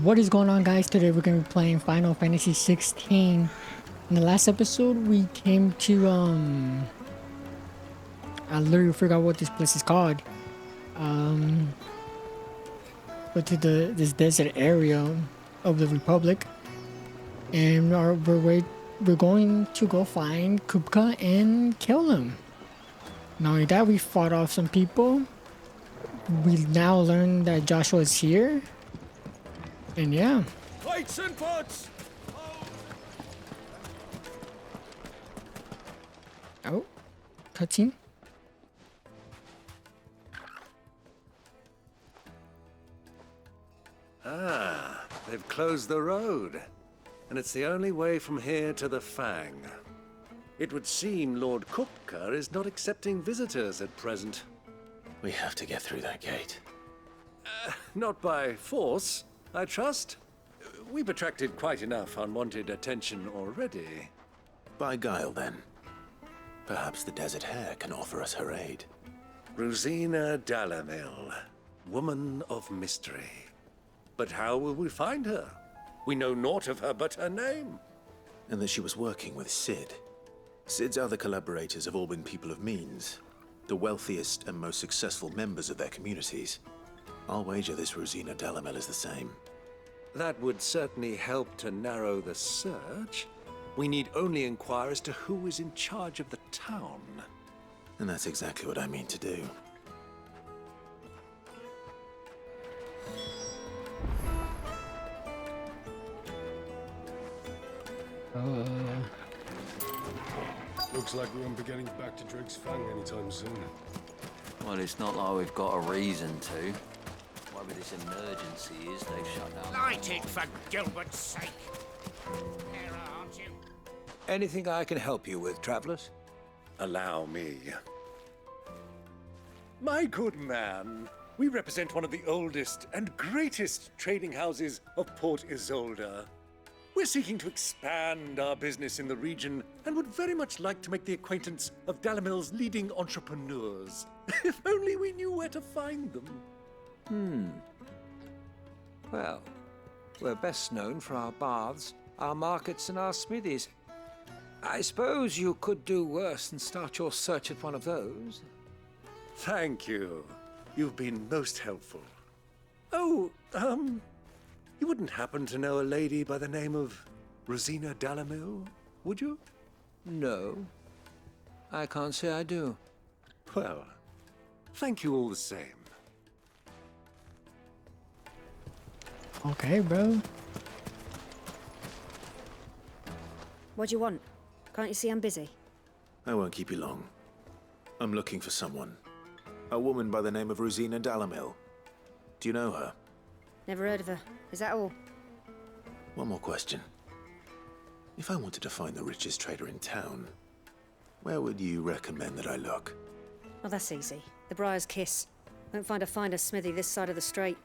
What is going on, guys? Today we're gonna be playing Final Fantasy 16. In the last episode we came to I literally forgot what this place is called. Um but to this desert area of the Republic, and we're going to go find Kupka and kill him. Not only that, we fought off some people. We now learned that Joshua is here. And yeah. Plates and pots! Oh, cutscene. Ah, they've closed the road. And it's the only way from here to the Fang. It would seem Lord Kupka is not accepting visitors at present. We have to get through that gate. Not by force, I trust. We've attracted quite enough unwanted attention already. By guile, then. Perhaps the Desert Hare can offer us her aid. Rosina Dalamil, woman of mystery. But how will we find her? We know naught of her but her name. And that she was working with Cid. Cid's other collaborators have all been people of means, the wealthiest and most successful members of their communities. I'll wager this Rosina Dalamil is the same. That would certainly help to narrow the search. We need only inquire as to who is in charge of the town. And that's exactly what I mean to do. Looks like we won't be getting back to Drake's Fang anytime soon. Well, it's not like we've got a reason to. Whatever this emergency is, they've shut down. Light it, for Gilbert's sake. Terror, aren't you? Anything I can help you with, travelers? Allow me. My good man, we represent one of the oldest and greatest trading houses of Port Isolde. We're seeking to expand our business in the region and would very much like to make the acquaintance of Dalamil's leading entrepreneurs. If only we knew where to find them. Well, we're best known for our baths, our markets, and our smithies. I suppose you could do worse than start your search at one of those. Thank you. You've been most helpful. Oh, you wouldn't happen to know a lady by the name of Rosina Dalamil, would you? No, I can't say I do. Well, thank you all the same. Okay, bro. What do you want? Can't you see I'm busy? I won't keep you long. I'm looking for someone. A woman by the name of Rosina Dalamil. Do you know her? Never heard of her. Is that all? One more question. If I wanted to find the richest trader in town, where would you recommend that I look? Well, that's easy. The Briar's Kiss. Won't find a finer smithy this side of the strait.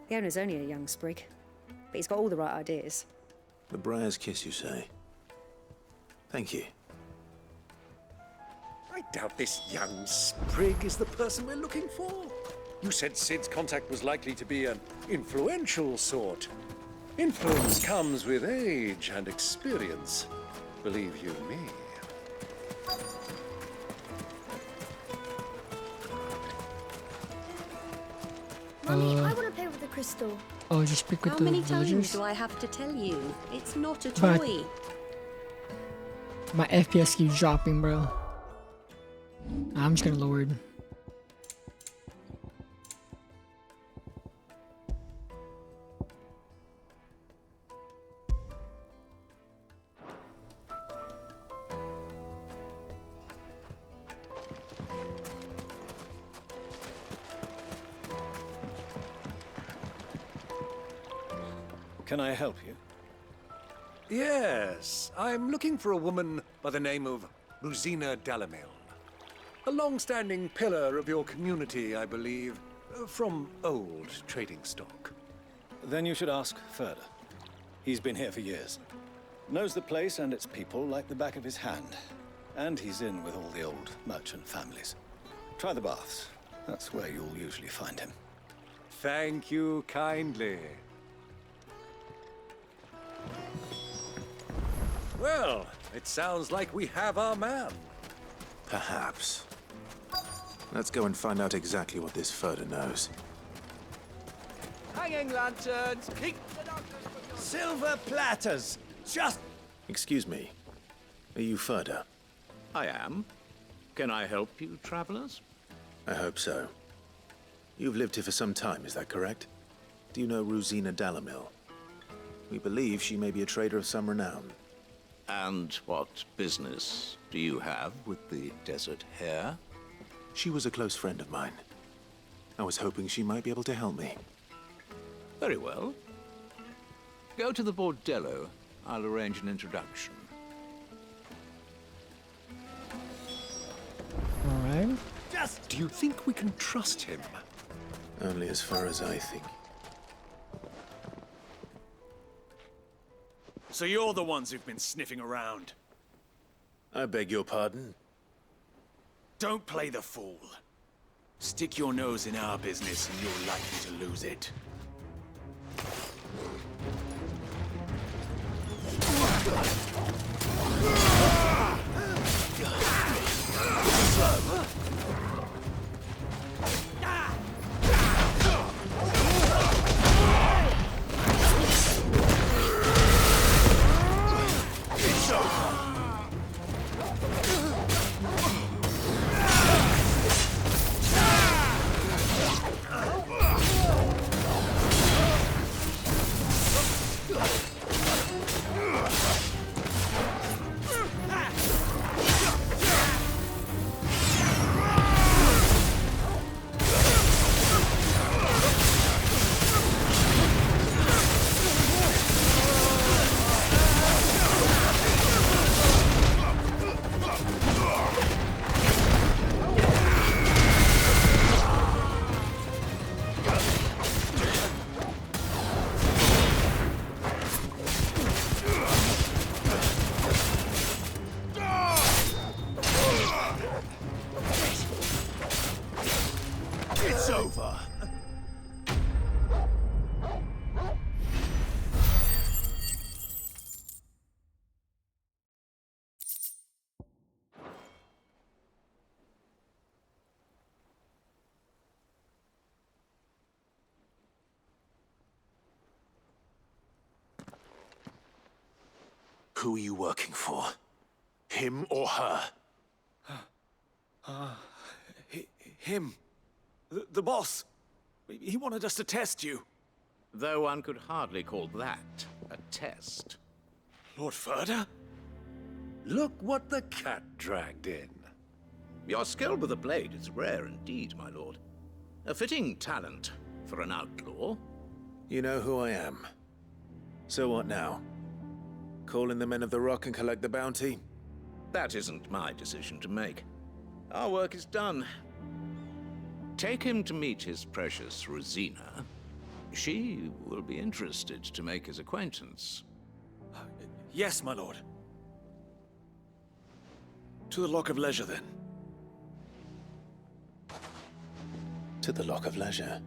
The owner's only a young sprig, but he's got all the right ideas. The Briar's Kiss, you say? Thank you. I doubt this young sprig is the person we're looking for. You said Cid's contact was likely to be an influential sort. Influence comes with age and experience, believe you me. Mummy, I want to play with the crystal. Oh, just speak with How the many villagers? times do I have to tell you? It's not a But- toy. My FPS keeps dropping, bro. I'm just gonna lower it. Can I help you? Yes, I'm looking for a woman by the name of Rosina Dalamil. A long-standing pillar of your community, I believe, from old trading stock. Then you should ask further. He's been here for years. Knows the place and its people like the back of his hand. And he's in with all the old merchant families. Try the baths. That's where you'll usually find him. Thank you kindly. Well, it sounds like we have our man. Perhaps. Let's go and find out exactly what this Ferda knows. Hanging lanterns! Keep the doctors! Silver platters! Just... Excuse me. Are you Ferda? I am. Can I help you, travelers? I hope so. You've lived here for some time, is that correct? Do you know Rosina Dalamil? We believe she may be a trader of some renown. And what business do you have with the desert hare? She was a close friend of mine. I was hoping she might be able to help me. Very well. Go to the bordello. I'll arrange an introduction. All right. Do you think we can trust him? Only as far as I think. So you're the ones who've been sniffing around. I beg your pardon? Don't play the fool. Stick your nose in our business and you're likely to lose it. It's over. Who are you working for? Him or her? Him. The boss. He wanted us to test you. Though one could hardly call that a test. Lord Ferda? Look what the cat dragged in. Your skill with the blade is rare indeed, my lord. A fitting talent for an outlaw. You know who I am. So what now? Call in the men of the Rock and collect the bounty? That isn't my decision to make. Our work is done. Take him to meet his precious Rosina. She will be interested to make his acquaintance. Yes, my lord. To the Lock of Leisure, then. To the Lock of Leisure.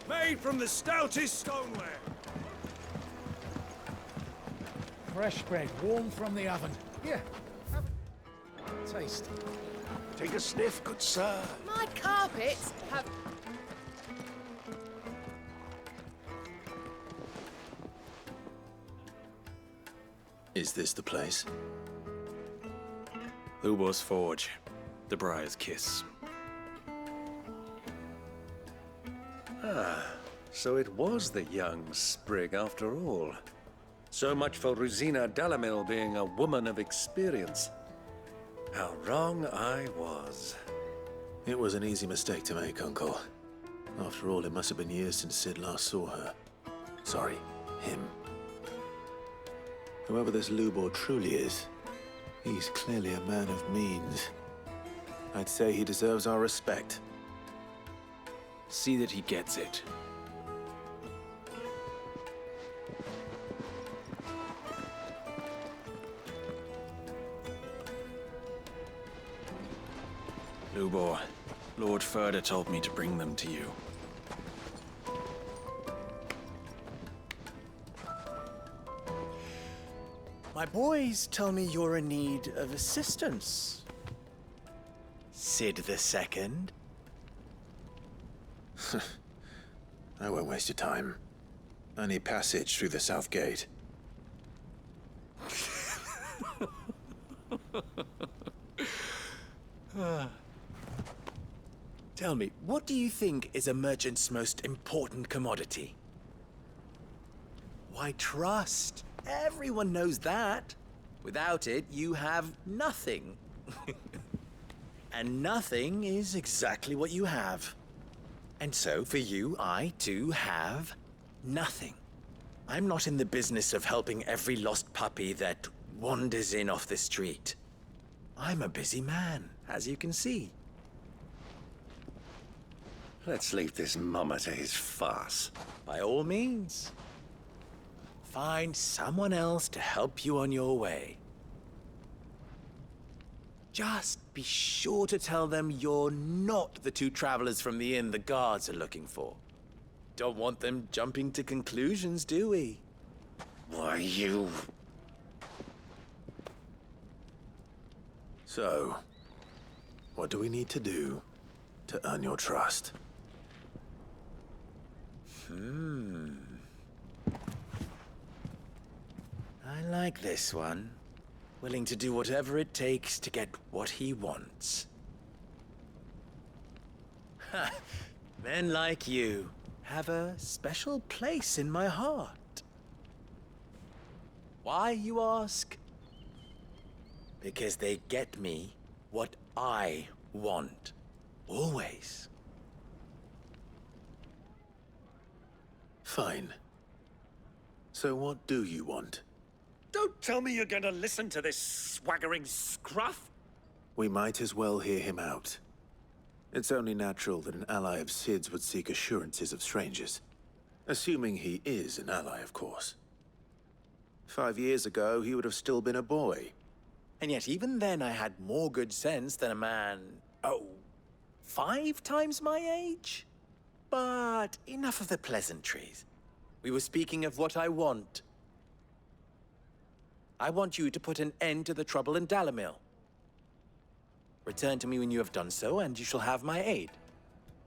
Made from the stoutest stoneware. Fresh bread, warm from the oven. Here, have a taste. Take a sniff, good sir. My carpets have... Is this the place? Lubo's Forge. The Briar's Kiss. Ah, so it was the young sprig after all. So much for Rosina Dalamil being a woman of experience. How wrong I was. It was an easy mistake to make, Uncle. After all, it must have been years since Sid last saw her. Sorry, him. Whoever this Lubor truly is, he's clearly a man of means. I'd say he deserves our respect. See that he gets it. Lubor, Lord Furder told me to bring them to you. My boys tell me you're in need of assistance. Sid the Second? I won't waste your time. I need passage through the south gate. Tell me, what do you think is a merchant's most important commodity? Why, trust. Everyone knows that. Without it, you have nothing. And nothing is exactly what you have. And so, for you, I, too, have nothing. I'm not in the business of helping every lost puppy that wanders in off the street. I'm a busy man, as you can see. Let's leave this mummer to his farce. By all means. Find someone else to help you on your way. Just be sure to tell them you're not the two travelers from the inn the guards are looking for. Don't want them jumping to conclusions, do we? Why, you... So, what do we need to do to earn your trust? I like this one. Willing to do whatever it takes to get what he wants. Ha! Men like you have a special place in my heart. Why, you ask? Because they get me what I want. Always. Fine. So what do you want? Don't tell me you're going to listen to this swaggering scruff! We might as well hear him out. It's only natural that an ally of Sid's would seek assurances of strangers. Assuming he is an ally, of course. 5 years ago, he would have still been a boy. And yet even then I had more good sense than a man, 5 times my age? But enough of the pleasantries. We were speaking of what I want. I want you to put an end to the trouble in Dalamil. Return to me when you have done so, and you shall have my aid.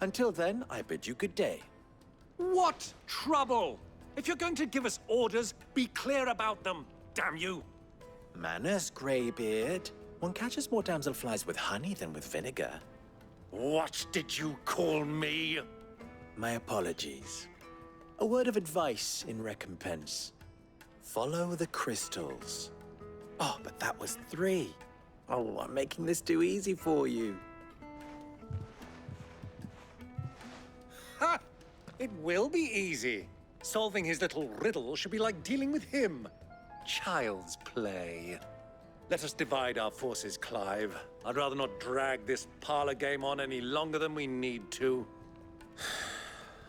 Until then, I bid you good day. What trouble? If you're going to give us orders, be clear about them, damn you! Manners, Greybeard. One catches more damselflies with honey than with vinegar. What did you call me? My apologies. A word of advice in recompense. Follow the crystals. Oh, but that was 3. Oh, I'm making this too easy for you. Ha! It will be easy. Solving his little riddle should be like dealing with him. Child's play. Let us divide our forces, Clive. I'd rather not drag this parlor game on any longer than we need to.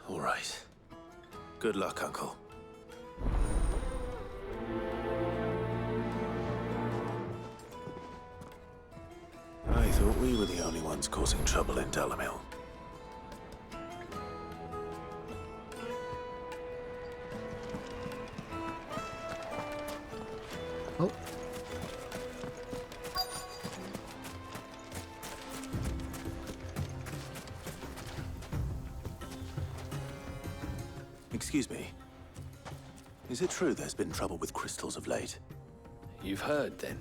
All right. Good luck, Uncle. I thought we were the only ones causing trouble in Dalamil. Oh. Excuse me. Is it true there's been trouble with crystals of late? You've heard, then?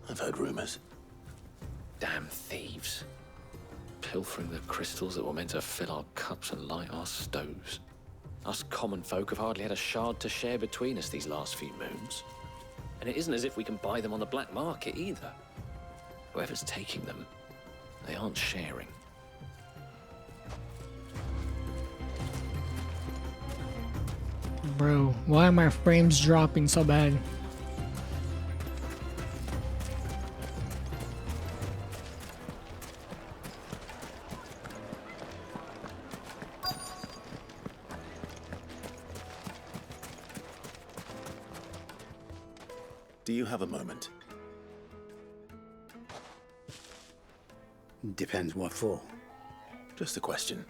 I've heard rumors. Damn thieves. Pilfering the crystals that were meant to fill our cups and light our stoves. Us common folk have hardly had a shard to share between us these last few moons. And it isn't as if we can buy them on the black market either. Whoever's taking them, they aren't sharing. Bro, why are my frames dropping so bad? Do you have a moment? Depends what for. Just a question.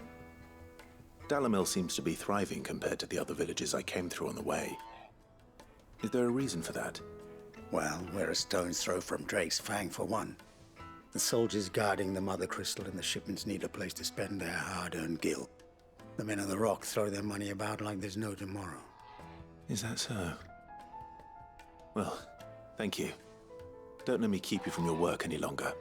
Dalamil seems to be thriving compared to the other villages I came through on the way. Is there a reason for that? Well, we're a stone's throw from Drake's Fang, for one. The soldiers guarding the Mother Crystal and the shipments need a place to spend their hard-earned gil. The men of the Rock throw their money about like there's no tomorrow. Is that so? Well, thank you. Don't let me keep you from your work any longer.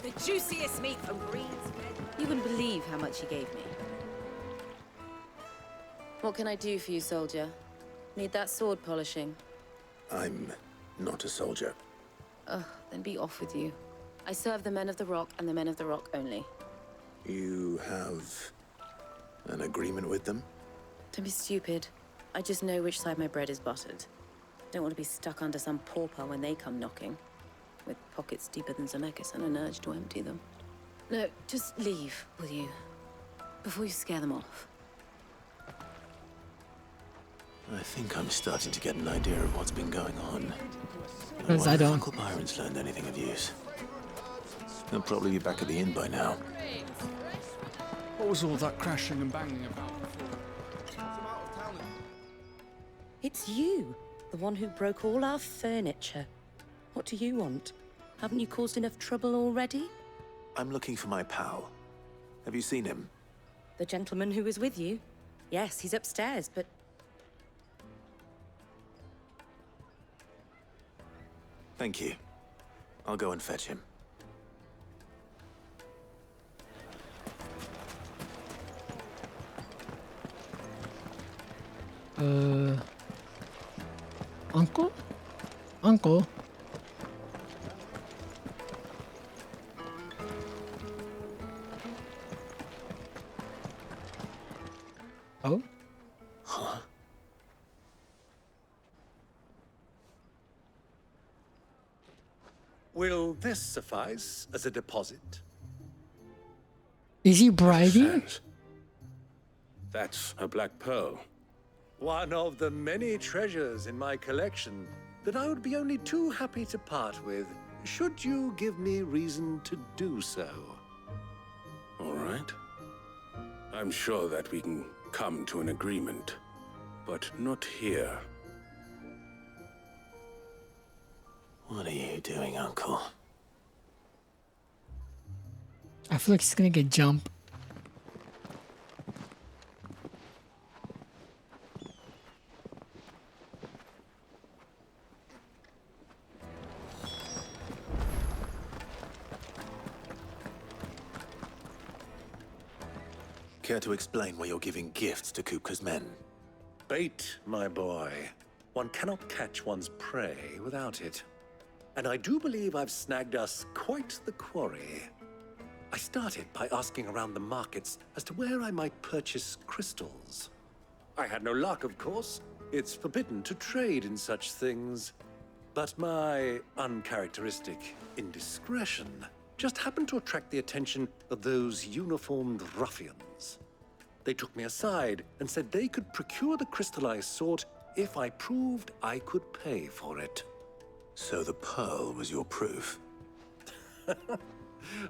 The juiciest meat from Green's. You wouldn't believe how much he gave me. What can I do for you, soldier? Need that sword polishing? I'm not a soldier. Ugh, then be off with you. I serve the men of the Rock and the men of the Rock only. You have an agreement with them? Don't be stupid. I just know which side my bread is buttered. Don't want to be stuck under some pauper when they come knocking. With pockets deeper than Zemeckis and an urge to empty them. No, just leave, will you? Before you scare them off. I think I'm starting to get an idea of what's been going on. Because I don't. Uncle Byron's learned anything of use. He'll probably be back at the inn by now. What was all that crashing and banging about? It's you, the one who broke all our furniture. What do you want? Haven't you caused enough trouble already? I'm looking for my pal. Have you seen him? The gentleman who was with you? Yes, he's upstairs, but... Thank you. I'll go and fetch him. Uncle? Uncle? Oh? Huh? Will this suffice as a deposit? Is he bribing? That's a black pearl. One of the many treasures in my collection that I would be only too happy to part with, should you give me reason to do so. All right. I'm sure that we can come to an agreement, but not here. What are you doing, Uncle? I feel like he's gonna get jumped. Care to explain why you're giving gifts to Kupka's men? Bait, my boy. One cannot catch one's prey without it. And I do believe I've snagged us quite the quarry. I started by asking around the markets as to where I might purchase crystals. I had no luck, of course. It's forbidden to trade in such things. But my uncharacteristic indiscretion just happened to attract the attention of those uniformed ruffians. They took me aside and said they could procure the crystal I sought if I proved I could pay for it. So the pearl was your proof?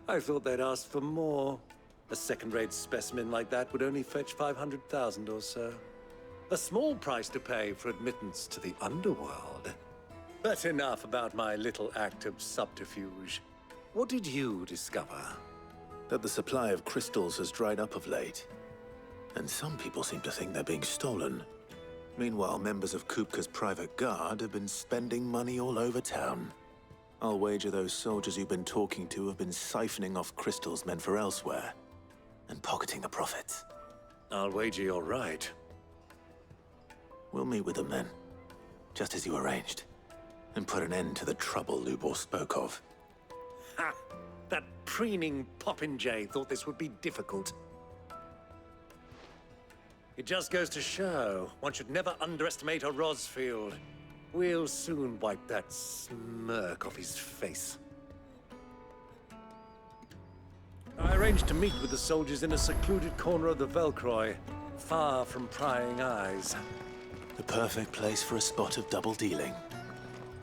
I thought they'd ask for more. A second-rate specimen like that would only fetch 500,000 or so. A small price to pay for admittance to the underworld. But enough about my little act of subterfuge. What did you discover? That the supply of crystals has dried up of late. And some people seem to think they're being stolen. Meanwhile, members of Kupka's private guard have been spending money all over town. I'll wager those soldiers you've been talking to have been siphoning off crystals meant for elsewhere, and pocketing the profits. I'll wager you're right. We'll meet with them then, just as you arranged, and put an end to the trouble Lubor spoke of. Ha! That preening popinjay thought this would be difficult. It just goes to show, one should never underestimate a Rosfield. We'll soon wipe that smirk off his face. I arranged to meet with the soldiers in a secluded corner of the Velcroy, far from prying eyes. The perfect place for a spot of double dealing.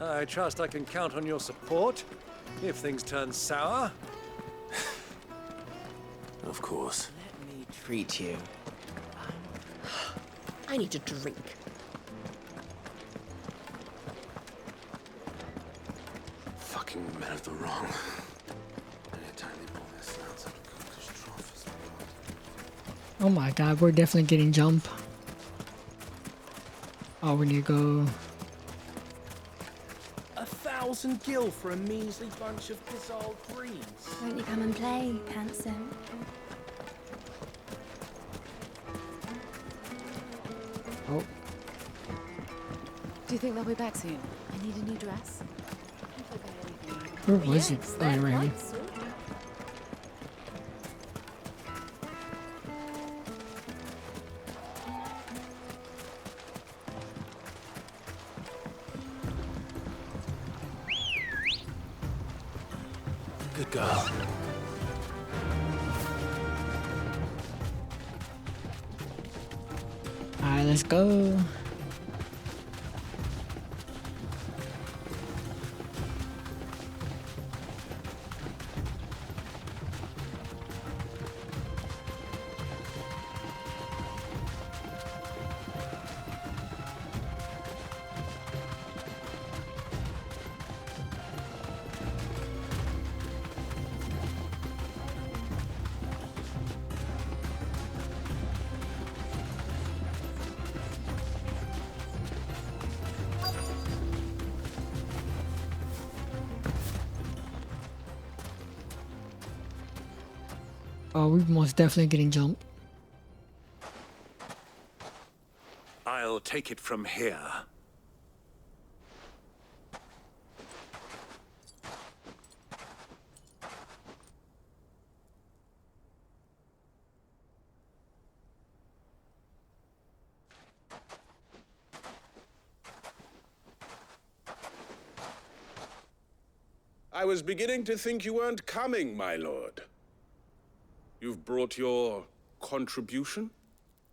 I trust I can count on your support if things turn sour. Of course. Let me treat you. I need a drink. Fucking men of the wrong. Oh my god, we're definitely getting jump. Oh, we need to go. 1,000 gil for a measly bunch of dissolved greens. Won't you come and play, handsome? Oh. Do you think they'll be back soon? I need a new dress. Where was it? Oh, right here. Good girl. Alright, let's go. Oh, we're most definitely getting jumped. I'll take it from here. I was beginning to think you weren't coming, my lord. You've brought your contribution?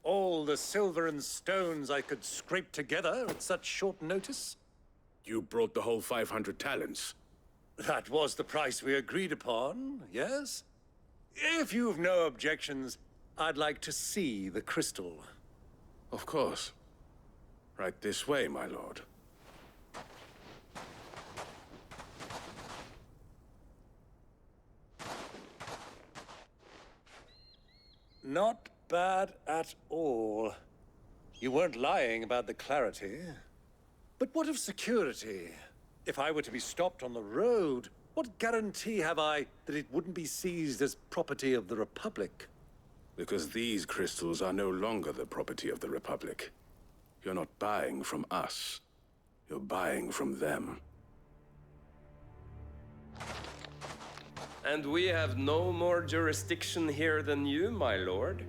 All the silver and stones I could scrape together at such short notice? You brought the whole 500 talents. That was the price we agreed upon, yes? If you've no objections, I'd like to see the crystal. Of course. Right this way, my lord. Not bad at all. You weren't lying about the clarity. But what of security? If I were to be stopped on the road, what guarantee have I that it wouldn't be seized as property of the Republic? Because these crystals are no longer the property of the Republic. You're not buying from us. You're buying from them. And we have no more jurisdiction here than you, my lord.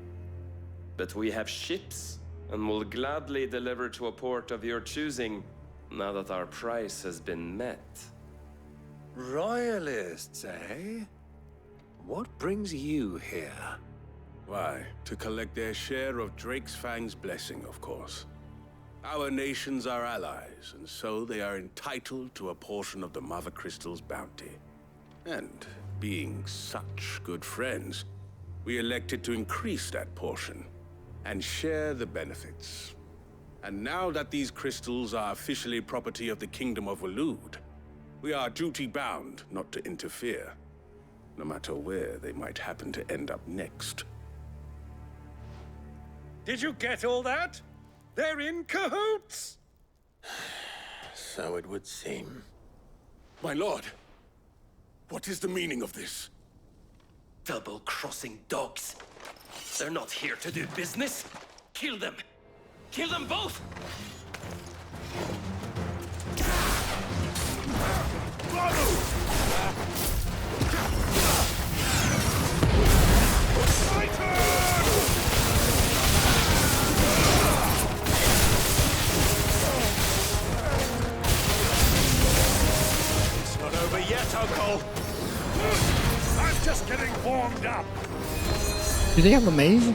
But we have ships, and will gladly deliver to a port of your choosing, now that our price has been met. Royalists, eh? What brings you here? Why, to collect their share of Drake's Fang's blessing, of course. Our nations are allies, and so they are entitled to a portion of the Mother Crystal's bounty. And being such good friends, we elected to increase that portion and share the benefits. And now that these crystals are officially property of the Kingdom of Waloed, we are duty-bound not to interfere, no matter where they might happen to end up next. Did you get all that? They're in cahoots! So it would seem. My lord, what is the meaning of this? Double-crossing dogs. They're not here to do business. Kill them. Kill them both! It's not over yet, Uncle! Just getting warmed up. Do they have a maze?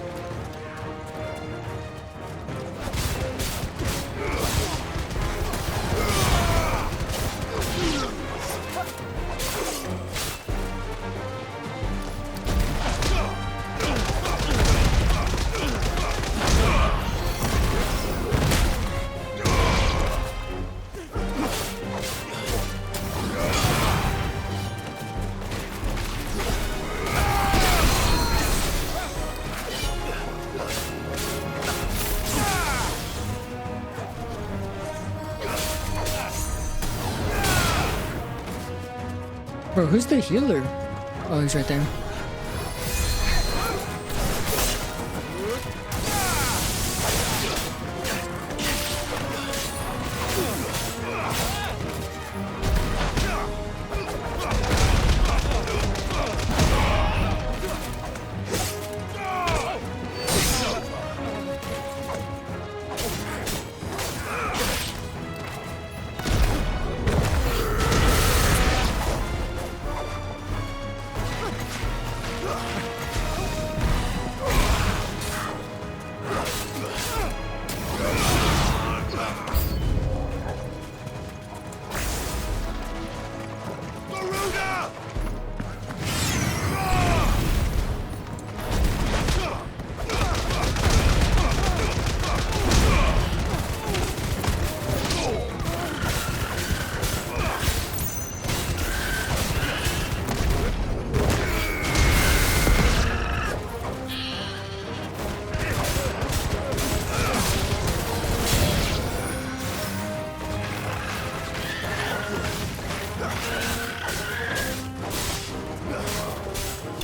Bro, who's the healer? Oh, he's right there.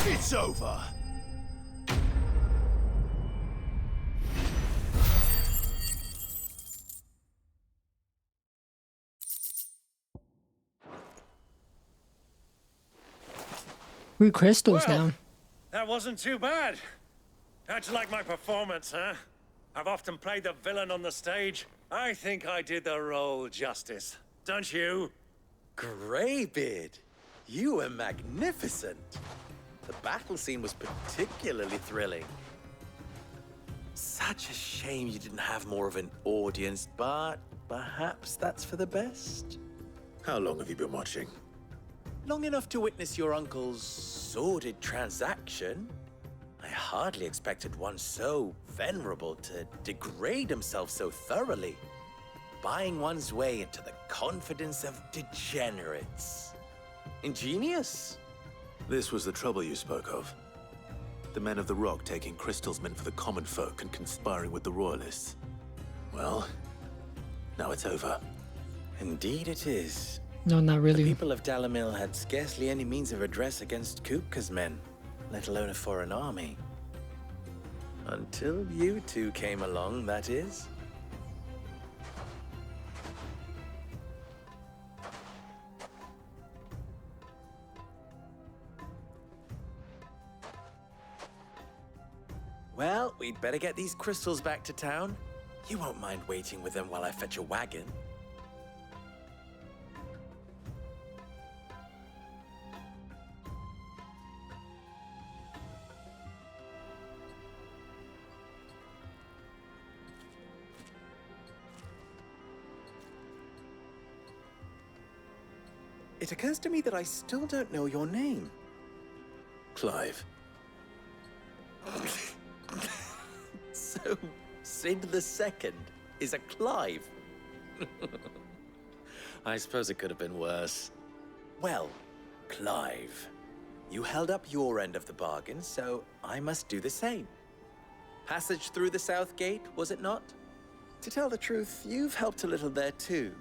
It's over. Three crystals now. That wasn't too bad. How'd you like my performance, huh? I've often played the villain on the stage. I think I did the role justice. Don't you? Greybeard, you were magnificent. The battle scene was particularly thrilling. Such a shame you didn't have more of an audience, but perhaps that's for the best. How long have you been watching? Long enough to witness your uncle's sordid transaction. I hardly expected one so venerable to degrade himself so thoroughly, buying one's way into the confidence of degenerates. Ingenious. This was the trouble you spoke of. The men of the Rock taking crystals meant for the common folk and conspiring with the Royalists. Well, now it's over. Indeed it is. No, not really. The people of Dalamil had scarcely any means of redress against Kupka's men, let alone a foreign army. Until you two came along, that is. Well, we'd better get these crystals back to town. You won't mind waiting with them while I fetch a wagon. It occurs to me that I still don't know your name. Clive. So, Sid the Second is a Clive. I suppose it could have been worse. Well, Clive, you held up your end of the bargain, so I must do the same. Passage through the South Gate, was it not? To tell the truth, you've helped a little there too.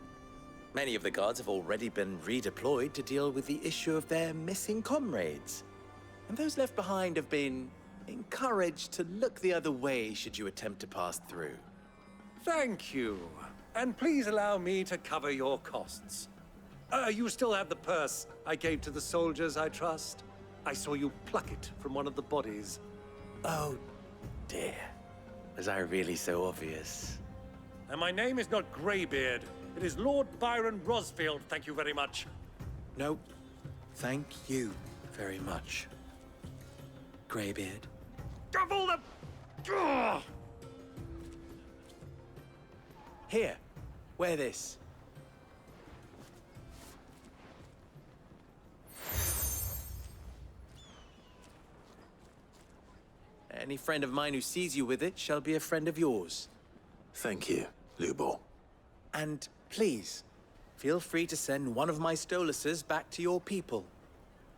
Many of the guards have already been redeployed to deal with the issue of their missing comrades. And those left behind have been encouraged to look the other way should you attempt to pass through. Thank you. And please allow me to cover your costs. You still have the purse I gave to the soldiers, I trust? I saw you pluck it from one of the bodies. Oh, dear. Was I really so obvious? And my name is not Greybeard. It is Lord Byron Rosfield, thank you very much. No, thank you very much. Greybeard. Double the... Ugh! Here, wear this. Any friend of mine who sees you with it shall be a friend of yours. Thank you, Lubor. And please, feel free to send one of my Stoluses back to your people.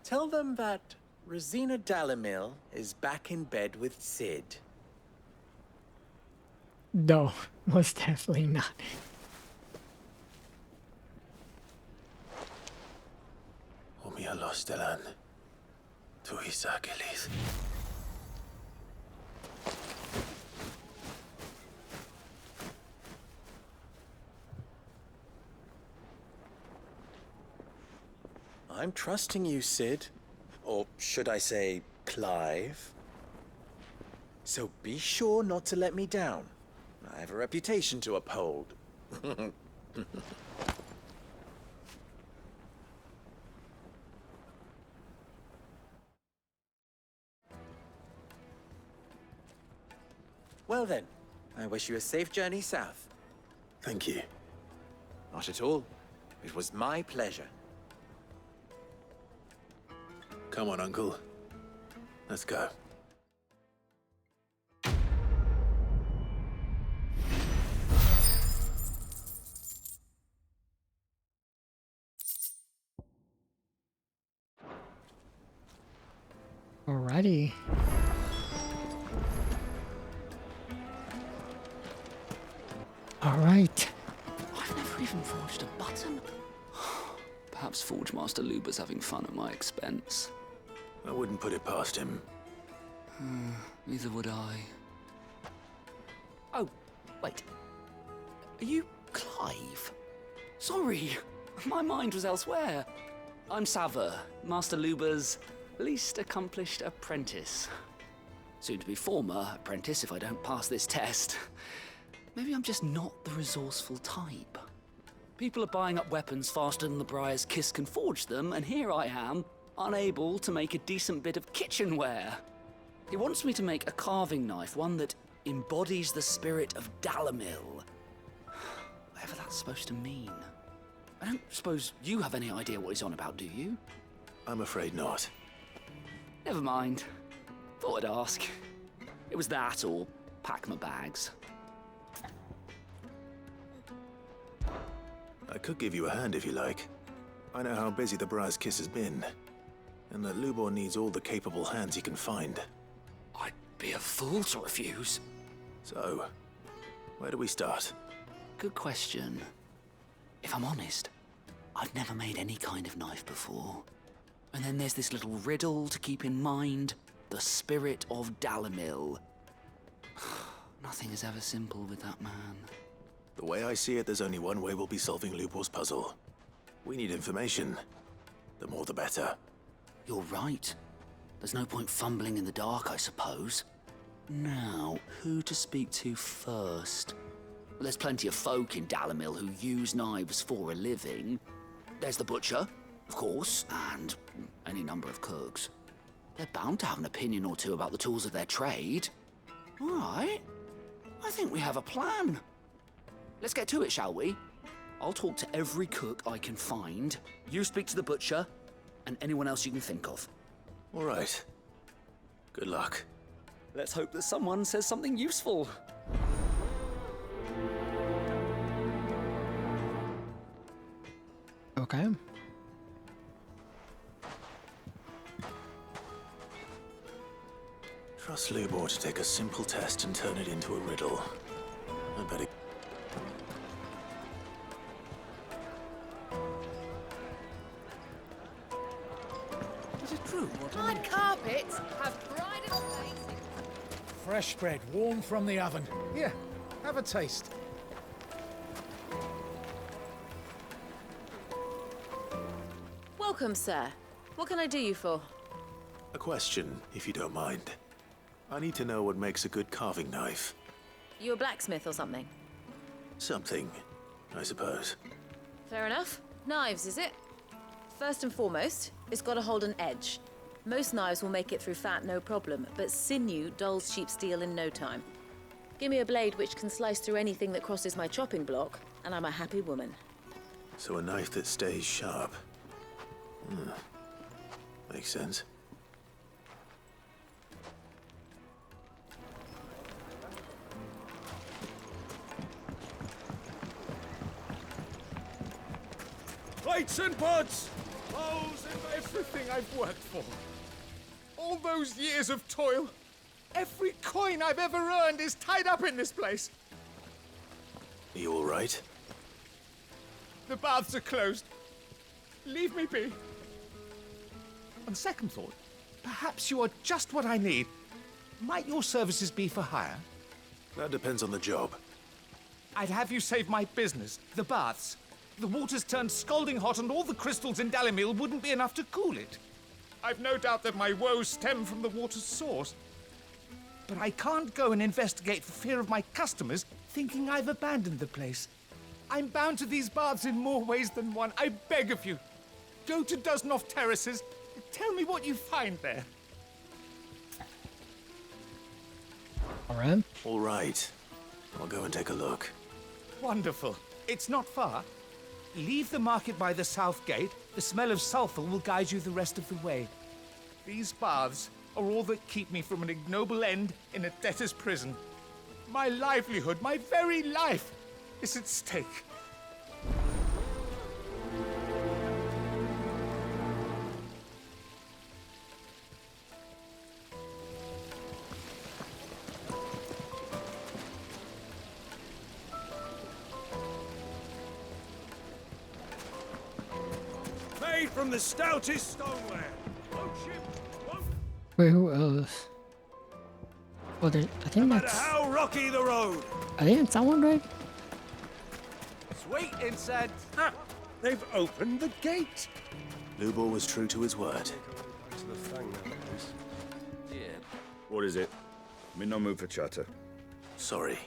Tell them that Rosina Dalamil is back in bed with Sid. No, most definitely not. Omia Lostelan. Tuisa Gelith. I'm trusting you, Sid. Or should I say, Clive? So be sure not to let me down. I have a reputation to uphold. Well then, I wish you a safe journey south. Thank you. Not at all. It was my pleasure. Come on, Uncle. Let's go. Alrighty. Alright. I've never even forged a button. Perhaps Forge Master Luber's having fun at my expense. I wouldn't put it past him. Neither would I. Oh, wait. Are you Clive? Sorry, my mind was elsewhere. I'm Sava, Master Luber's least accomplished apprentice. Soon to be former apprentice if I don't pass this test. Maybe I'm just not the resourceful type. People are buying up weapons faster than the Briar's Kiss can forge them, and here I am, unable to make a decent bit of kitchenware. He wants me to make a carving knife, one that embodies the spirit of Dalamil. Whatever that's supposed to mean. I don't suppose you have any idea what he's on about, do you? I'm afraid not. Never mind. Thought I'd ask. It was that or pack my bags. I could give you a hand if you like. I know how busy the Briar's Kiss has been, and that Lubor needs all the capable hands he can find. I'd be a fool to refuse. So, where do we start? Good question. If I'm honest, I've never made any kind of knife before. And then there's this little riddle to keep in mind. The spirit of Dalamil. Nothing is ever simple with that man. The way I see it, there's only one way we'll be solving Lubor's puzzle. We need information. The more the better. You're right. There's no point fumbling in the dark, I suppose. Now, who to speak to first? Well, there's plenty of folk in Dalamil who use knives for a living. There's the butcher, of course, and any number of cooks. They're bound to have an opinion or two about the tools of their trade. All right. I think we have a plan. Let's get to it, shall we? I'll talk to every cook I can find. You speak to the butcher, and anyone else you can think of. All right. Good luck. Let's hope that someone says something useful. Okay. Trust Lubor to take a simple test and turn it into a riddle. I bet it... Is it true what I Hard mean? carpets have pride of place. Fresh bread, warm from the oven. Here, have a taste. Welcome, sir. What can I do you for? A question, if you don't mind. I need to know what makes a good carving knife. You a blacksmith or something? Something, I suppose. Fair enough. Knives, is it? First and foremost, it's got to hold an edge. Most knives will make it through fat no problem, but sinew dulls cheap steel in no time. Give me a blade which can slice through anything that crosses my chopping block, and I'm a happy woman. So a knife that stays sharp. Makes sense. Plates and pots! Bowls and everything I've worked for. All those years of toil. Every coin I've ever earned is tied up in this place. Are you all right? The baths are closed. Leave me be. On second thought, perhaps you are just what I need. Might your services be for hire? That depends on the job. I'd have you save my business, the baths. The water's turned scalding hot and all the crystals in Dalimil wouldn't be enough to cool it. I've no doubt that my woes stem from the water's source. But I can't go and investigate for fear of my customers thinking I've abandoned the place. I'm bound to these baths in more ways than one. I beg of you. Go to Dusnoff Terraces. Tell me what you find there. All right. All right. I'll go and take a look. Wonderful. It's not far. Leave the market by the south gate. The smell of sulfur will guide you the rest of the way. These baths are all that keep me from an ignoble end in a debtor's prison. My livelihood, my very life, is at stake. Made from the stoutest stoneware. Wait, who else? Oh, I think No matter that's. how rocky the road. I think it's that one, right? Sweet incense. Ah, they've opened the gate. Lubor was true to his word. To the fang nowadays. What is it? I'm in no mood for chatter. Sorry.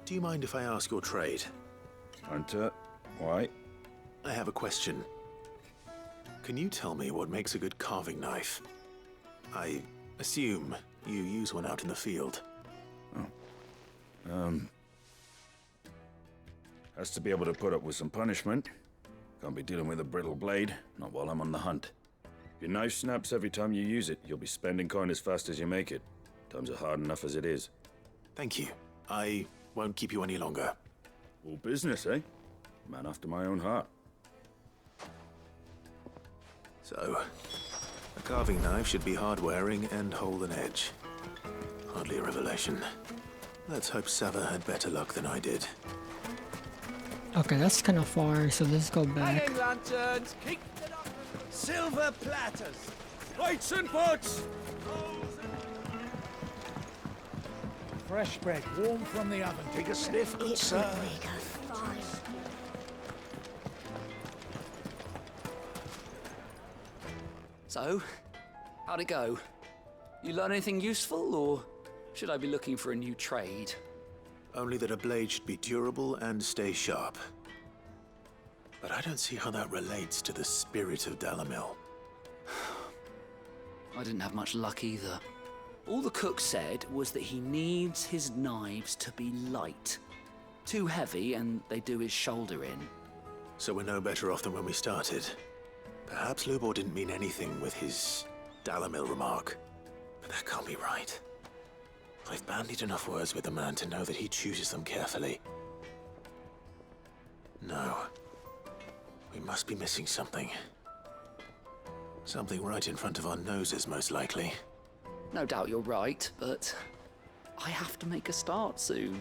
Do you mind if I ask your trade? Hunter, why? I have a question. Can you tell me what makes a good carving knife? I assume you use one out in the field. Has to be able to put up with some punishment. Can't be dealing with a brittle blade, not while I'm on the hunt. If your knife snaps every time you use it, you'll be spending coin as fast as you make it. Times are hard enough as it is. Thank you. I won't keep you any longer. All business, eh? Man after my own heart. So, a carving knife should be hard-wearing and hold an edge. Hardly a revelation. Let's hope Sava had better luck than I did. Okay, that's kind of far, so let's go back. Hanging lanterns, keep it up. Silver platters, plates and pots. Fresh bread, warm from the oven. Take a sniff and serve. So, how'd it go? You learn anything useful, or should I be looking for a new trade? Only that a blade should be durable and stay sharp. But I don't see how that relates to the spirit of Dalimil. I didn't have much luck either. All the cook said was that he needs his knives to be light. Too heavy and they do his shoulder in. So we're no better off than when we started. Perhaps Lubor didn't mean anything with his Dalimil remark. But that can't be right. I've bandied enough words with the man to know that he chooses them carefully. No. We must be missing something. Something right in front of our noses, most likely. No doubt you're right, but I have to make a start soon.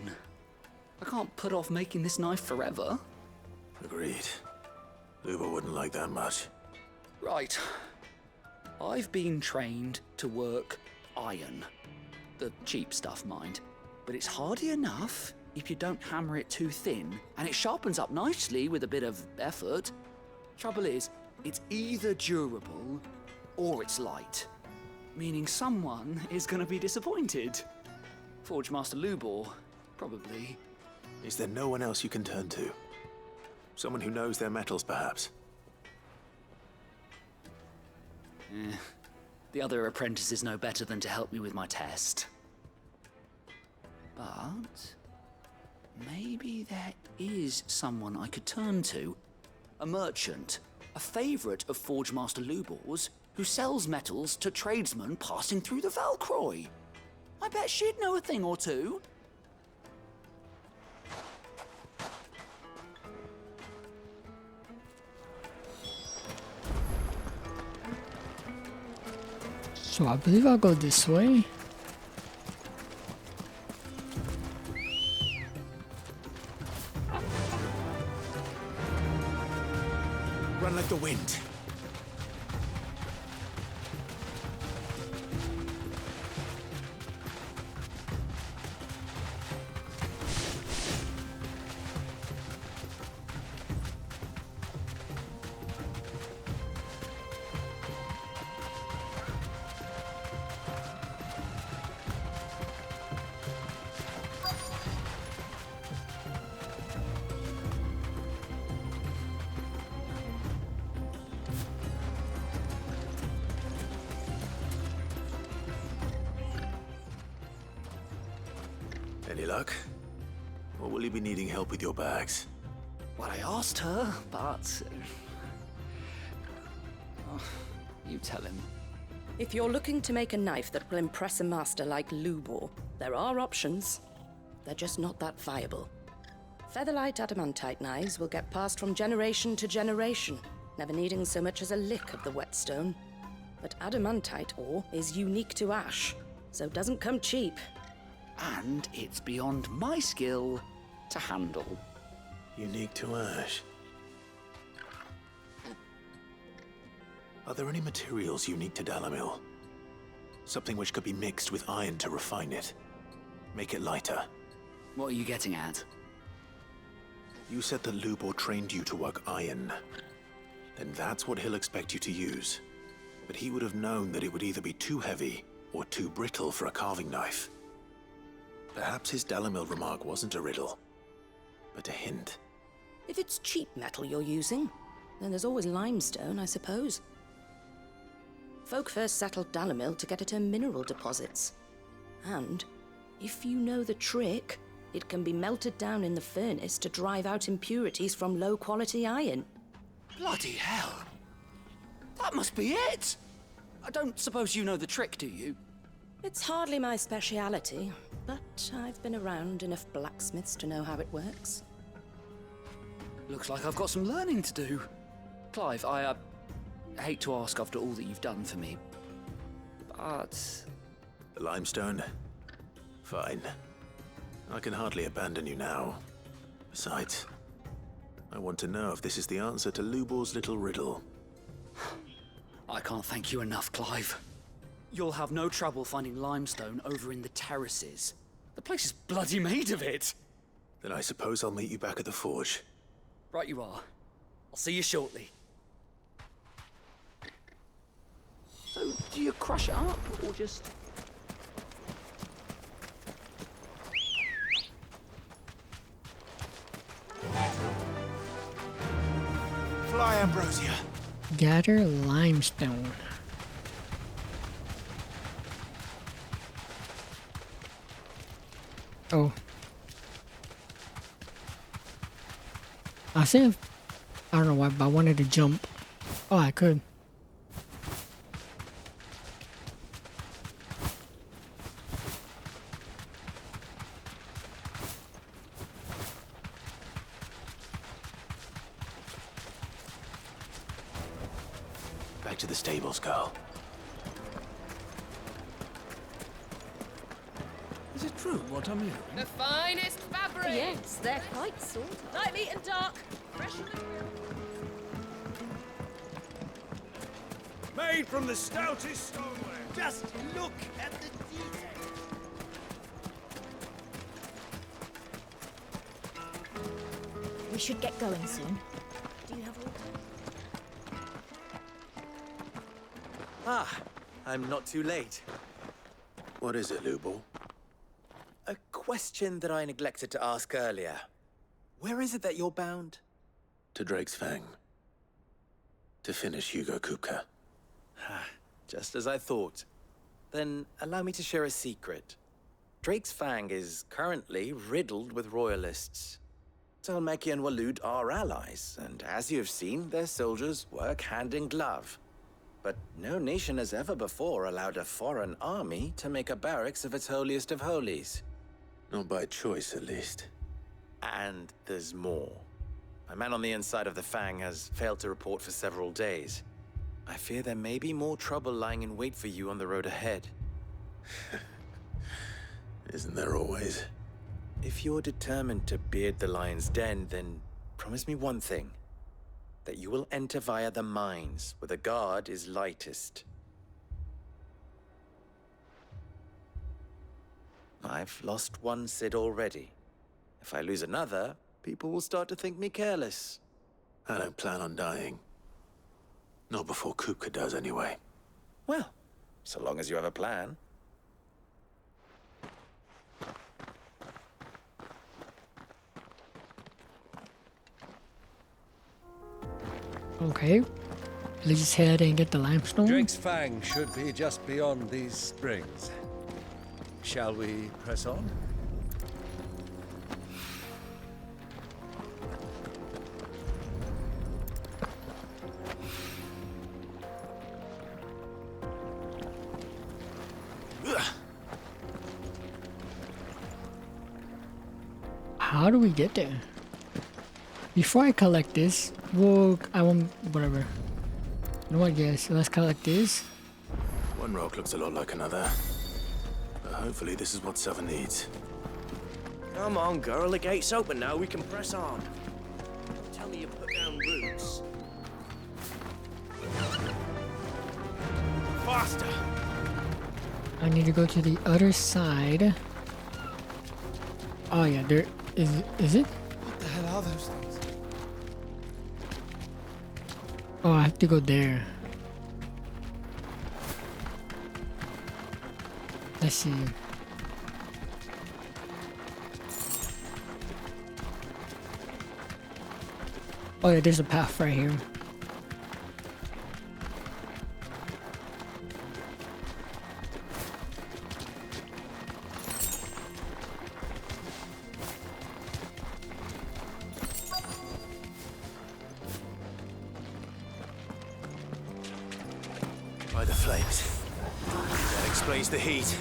I can't put off making this knife forever. Agreed. Lubor wouldn't like that much. Right. I've been trained to work iron. The cheap stuff, mind. But it's hardy enough if you don't hammer it too thin, and it sharpens up nicely with a bit of effort. Trouble is, it's either durable or it's light, meaning someone is going to be disappointed. Forge Master Lubor, probably. Is there no one else you can turn to? Someone who knows their metals, perhaps? The other apprentice is no better than to help me with my test. But maybe there is someone I could turn to. A merchant, a favourite of Forge Master Lubor's, who sells metals to tradesmen passing through the Valcroy. I bet she'd know a thing or two. So I believe I'll go this way. Run like the wind. Any luck? Or will you be needing help with your bags? Well, I asked her, but... Oh, you tell him. If you're looking to make a knife that will impress a master like Lubor, there are options. They're just not that viable. Featherlight adamantite knives will get passed from generation to generation, never needing so much as a lick of the whetstone. But adamantite ore is unique to ash, so it doesn't come cheap. And it's beyond my skill to handle. Unique to ash. Are there any materials unique to Dalamil? Something which could be mixed with iron to refine it. Make it lighter. What are you getting at? You said that Lubor trained you to work iron. Then that's what he'll expect you to use. But he would have known that it would either be too heavy or too brittle for a carving knife. Perhaps his Dalamil remark wasn't a riddle, but a hint. If it's cheap metal you're using, then there's always limestone, I suppose. Folk first settled Dalamil to get at her mineral deposits. And, if you know the trick, it can be melted down in the furnace to drive out impurities from low-quality iron. Bloody hell! That must be it! I don't suppose you know the trick, do you? It's hardly my speciality, but I've been around enough blacksmiths to know how it works. Looks like I've got some learning to do. Clive, I hate to ask after all that you've done for me, but... The limestone? Fine. I can hardly abandon you now. Besides, I want to know if this is the answer to Lubor's little riddle. I can't thank you enough, Clive. You'll have no trouble finding limestone over in the terraces. The place is bloody made of it. Then I suppose I'll meet you back at the forge. Right you are. I'll see you shortly. So, do you crush it up, or just... Fly, Ambrosia. Gather limestone. Oh. I think I don't know why, but I wanted to jump. Oh, I could. Back to the stables, girl. Is it true what I'm hearing? The finest fabric! Yes, they're quite sought after. Light, meat and dark. Fresh from the grill. Made from the stoutest stoneware. Just look at the detail. We should get going soon. Do you have water? Ah, I'm not too late. What is it, Lubor? A question that I neglected to ask earlier. Where is it that you're bound? To Drake's Fang. To finish Hugo Kupka. Just as I thought. Then allow me to share a secret. Drake's Fang is currently riddled with royalists. Talmeki and Walud are allies, and as you have seen, their soldiers work hand in glove. But no nation has ever before allowed a foreign army to make a barracks of its holiest of holies. Not by choice, at least. And there's more. A man on the inside of the Fang has failed to report for several days. I fear there may be more trouble lying in wait for you on the road ahead. Isn't there always? If you're determined to beard the lion's den, then promise me one thing. That you will enter via the mines, where the guard is lightest. I've lost one Cid already. If I lose another, people will start to think me careless. I don't plan on dying. Not before Kupka does, anyway. Well, so long as you have a plan. Okay. Let's just head and get the limestone. Drake's Fang should be just beyond these springs. Shall we press on? How do we get there? Before I collect this, I won't, whatever. You know what, yes, let's collect this. One rock looks a lot like another. But hopefully this is what Seven needs. Come on, girl, the gate's open now, we can press on. Tell me you put down roots. Faster! I need to go to the other side. Oh yeah, there is it? What the hell are those things? Oh, I have to go there. Let's see. Oh yeah, there's a path right here. By the flames. That explains the heat.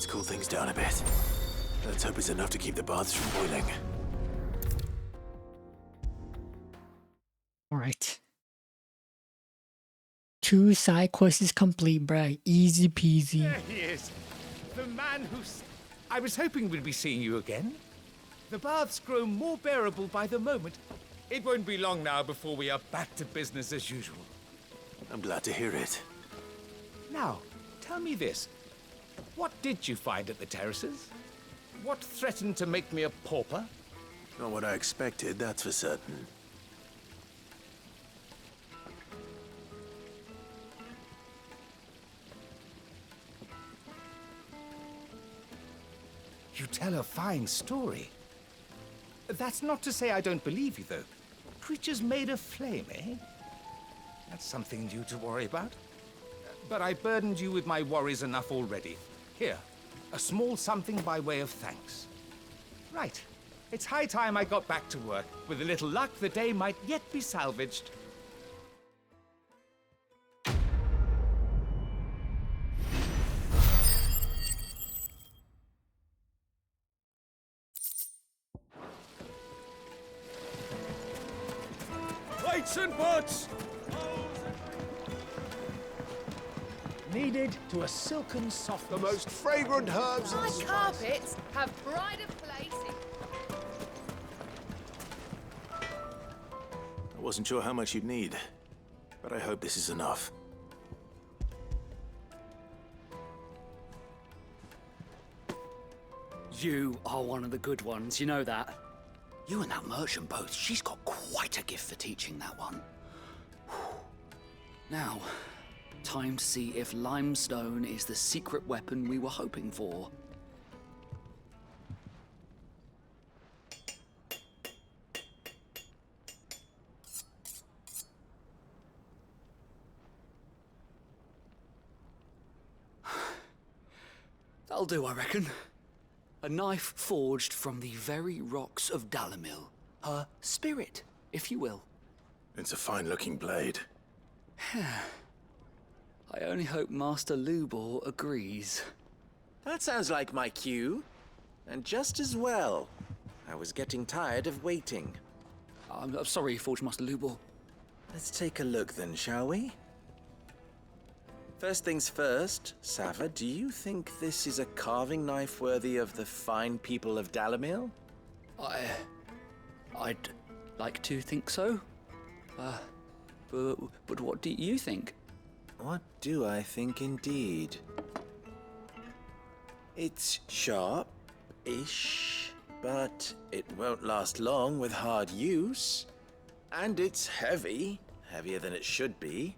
Let's cool things down a bit. Let's hope it's enough to keep the baths from boiling. Alright. 2 side quests complete, bruh. Easy peasy. There he is. The man who's... I was hoping we'd be seeing you again. The baths grow more bearable by the moment. It won't be long now before we are back to business as usual. I'm glad to hear it. Now, tell me this. What did you find at the terraces? What threatened to make me a pauper? Not what I expected, that's for certain. You tell a fine story. That's not to say I don't believe you, though. Creatures made of flame, eh? That's something new to worry about. But I burdened you with my worries enough already. Here, a small something by way of thanks. Right. It's high time I got back to work. With a little luck, the day might yet be salvaged. Plates and pots! Needed to a silken softness. The most fragrant herbs My and spices. carpets have pride of place in... I wasn't sure how much you'd need, but I hope this is enough. You are one of the good ones, you know that. You and that merchant both, she's got quite a gift for teaching that one. Now, time to see if limestone is the secret weapon we were hoping for. That'll do, I reckon. A knife forged from the very rocks of Dalamil. Her spirit, if you will. It's a fine-looking blade. I only hope Master Lubor agrees. That sounds like my cue. And just as well. I was getting tired of waiting. I'm sorry, Forge Master Lubor. Let's take a look then, shall we? First things first, Sava, do you think this is a carving knife worthy of the fine people of Dalamil? I'd like to think so. But what do you think? What do I think indeed? It's sharp-ish, but it won't last long with hard use. And it's heavy, heavier than it should be.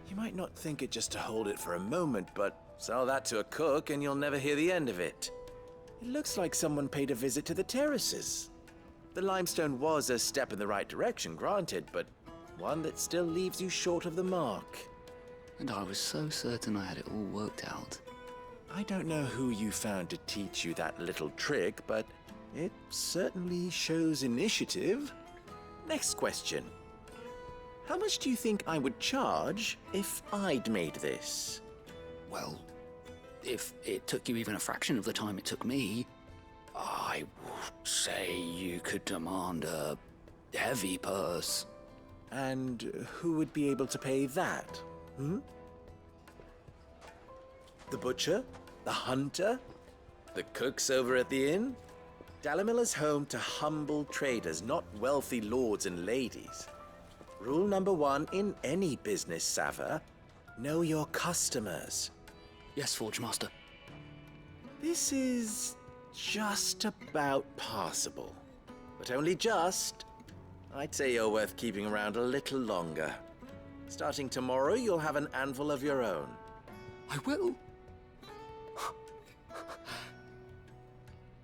You might not think it just to hold it for a moment, but sell that to a cook and you'll never hear the end of it. It looks like someone paid a visit to the terraces. The limestone was a step in the right direction, granted, but one that still leaves you short of the mark. And I was so certain I had it all worked out. I don't know who you found to teach you that little trick, but it certainly shows initiative. Next question. How much do you think I would charge if I'd made this? Well, if it took you even a fraction of the time it took me, I would say you could demand a heavy purse. And who would be able to pay that? The butcher? The hunter? The cooks over at the inn? Dalamil is home to humble traders, not wealthy lords and ladies. Rule number 1 in any business, Sava, know your customers. Yes, Forge Master. This is just about passable. But only just. I'd say you're worth keeping around a little longer. Starting tomorrow, you'll have an anvil of your own. I will.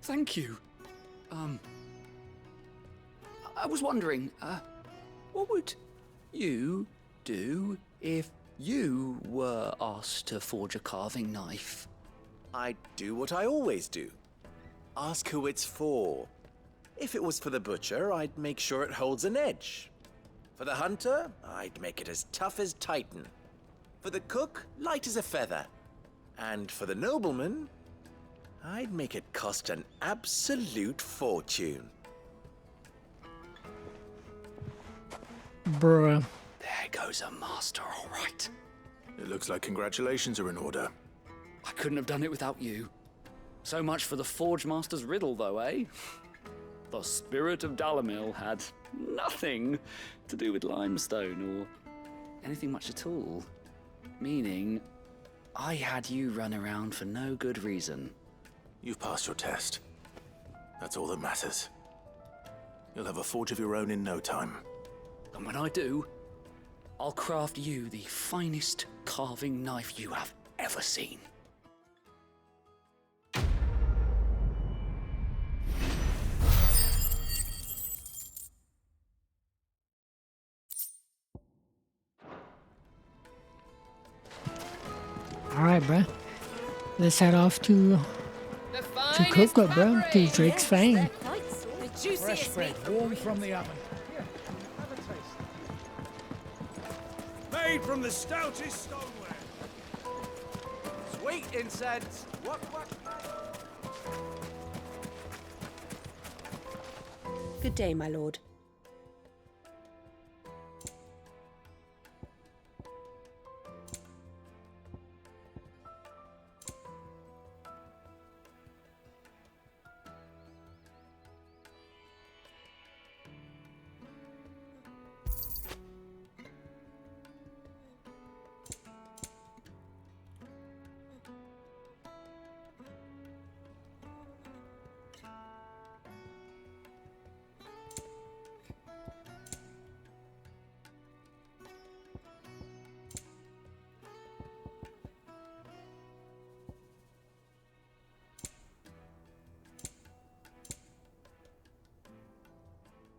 Thank you. I was wondering, what would you do if you were asked to forge a carving knife? I'd do what I always do. Ask who it's for. If it was for the butcher, I'd make sure it holds an edge. For the hunter, I'd make it as tough as Titan. For the cook, light as a feather. And for the nobleman, I'd make it cost an absolute fortune. Bruh. There goes a master, all right. It looks like congratulations are in order. I couldn't have done it without you. So much for the Forge Master's riddle, though, eh? The spirit of Dalamil had nothing to do with limestone or anything much at all. Meaning, I had you run around for no good reason. You've passed your test. That's all that matters. You'll have a forge of your own in no time. And when I do, I'll craft you the finest carving knife you have ever seen. Alright, bruh. Let's head off to Coca, bruh. To Drake's Fang. Fresh bread, warm from the oven. Here, have a taste. Made from the stoutest stoneware. Sweet incense. What? Good day, my lord.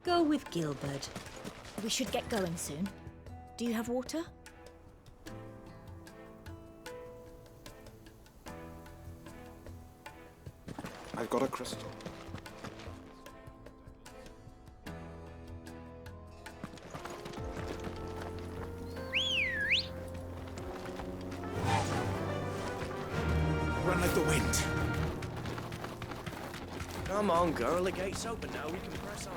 Go with Gilbert. We should get going soon. Do you have water? I've got a crystal. Run like the wind. Come on, girl. The gate's open now. We can press on.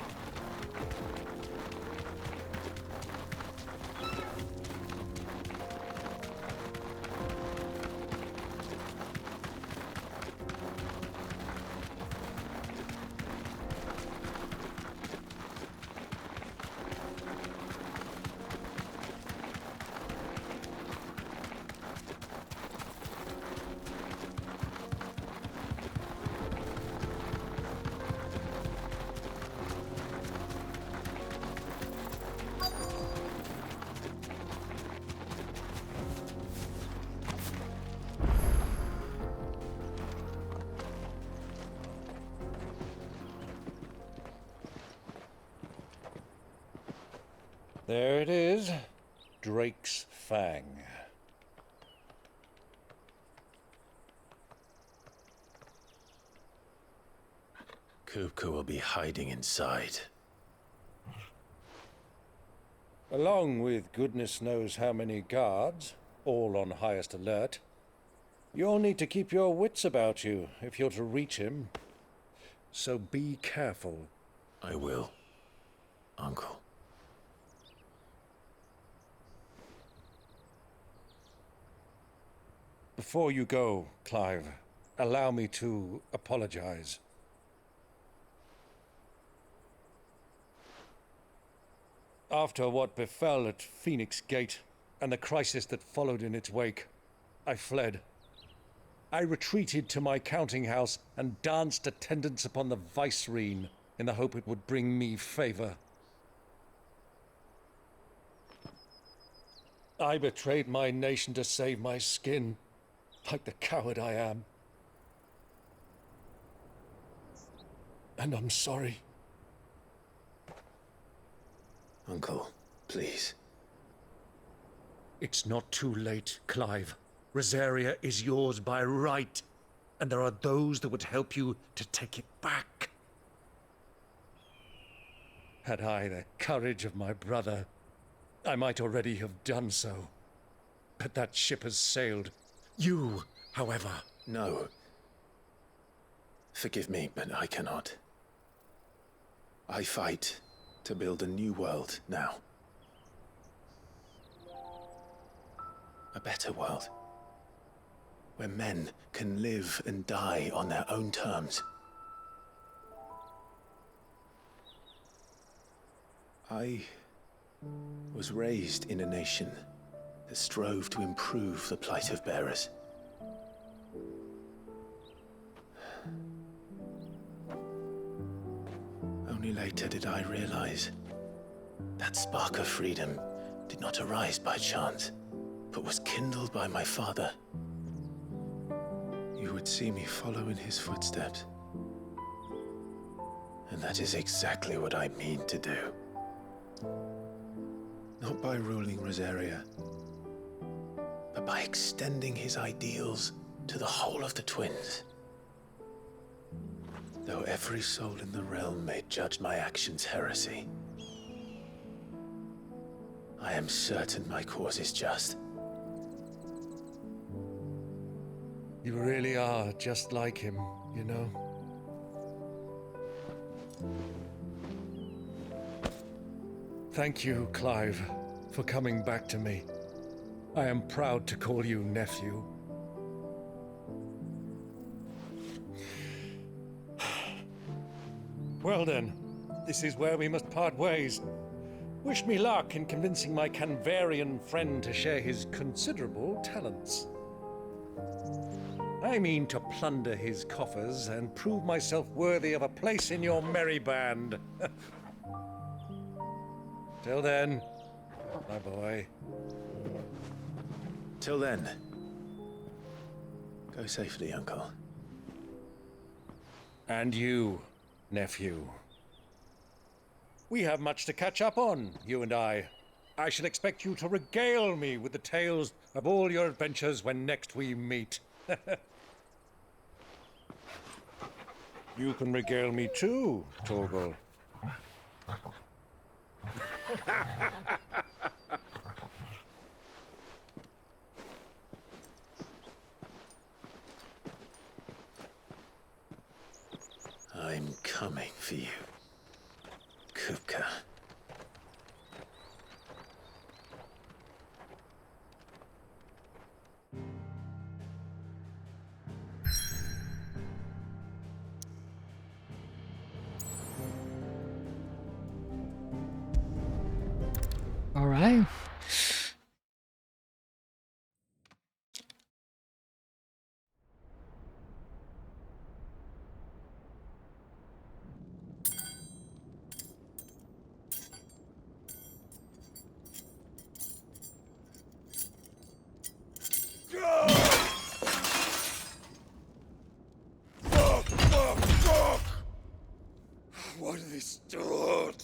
There it is, Drake's Fang. Kupka will be hiding inside. Along with goodness knows how many guards, all on highest alert. You'll need to keep your wits about you if you're to reach him. So be careful. I will, Uncle. Before you go, Clive, allow me to apologize. After what befell at Phoenix Gate and the crisis that followed in its wake, I fled. I retreated to my counting house and danced attendance upon the vice-reine in the hope it would bring me favor. I betrayed my nation to save my skin, like the coward I am. And I'm sorry. Uncle, please. It's not too late, Clive. Rosaria is yours by right, and there are those that would help you to take it back. Had I the courage of my brother, I might already have done so. But that ship has sailed. You, however... No. Forgive me, but I cannot. I fight to build a new world now. A better world. Where men can live and die on their own terms. I was raised in a nation that strove to improve the plight of bearers. Only later did I realize that spark of freedom did not arise by chance, but was kindled by my father. You would see me follow in his footsteps. And that is exactly what I mean to do. Not by ruling Rosaria, but by extending his ideals to the whole of the twins. Though every soul in the realm may judge my actions heresy, I am certain my cause is just. You really are just like him, you know? Thank you, Clive, for coming back to me. I am proud to call you nephew. Well then, this is where we must part ways. Wish me luck in convincing my Canvarian friend to share his considerable talents. I mean to plunder his coffers and prove myself worthy of a place in your merry band. Till then, my boy. Till then, go safely, Uncle. And you, nephew. We have much to catch up on, you and I. I shall expect you to regale me with the tales of all your adventures when next we meet. You can regale me too, Torgal. I'm coming for you, Kupka. All right. Fuck! What have they stored?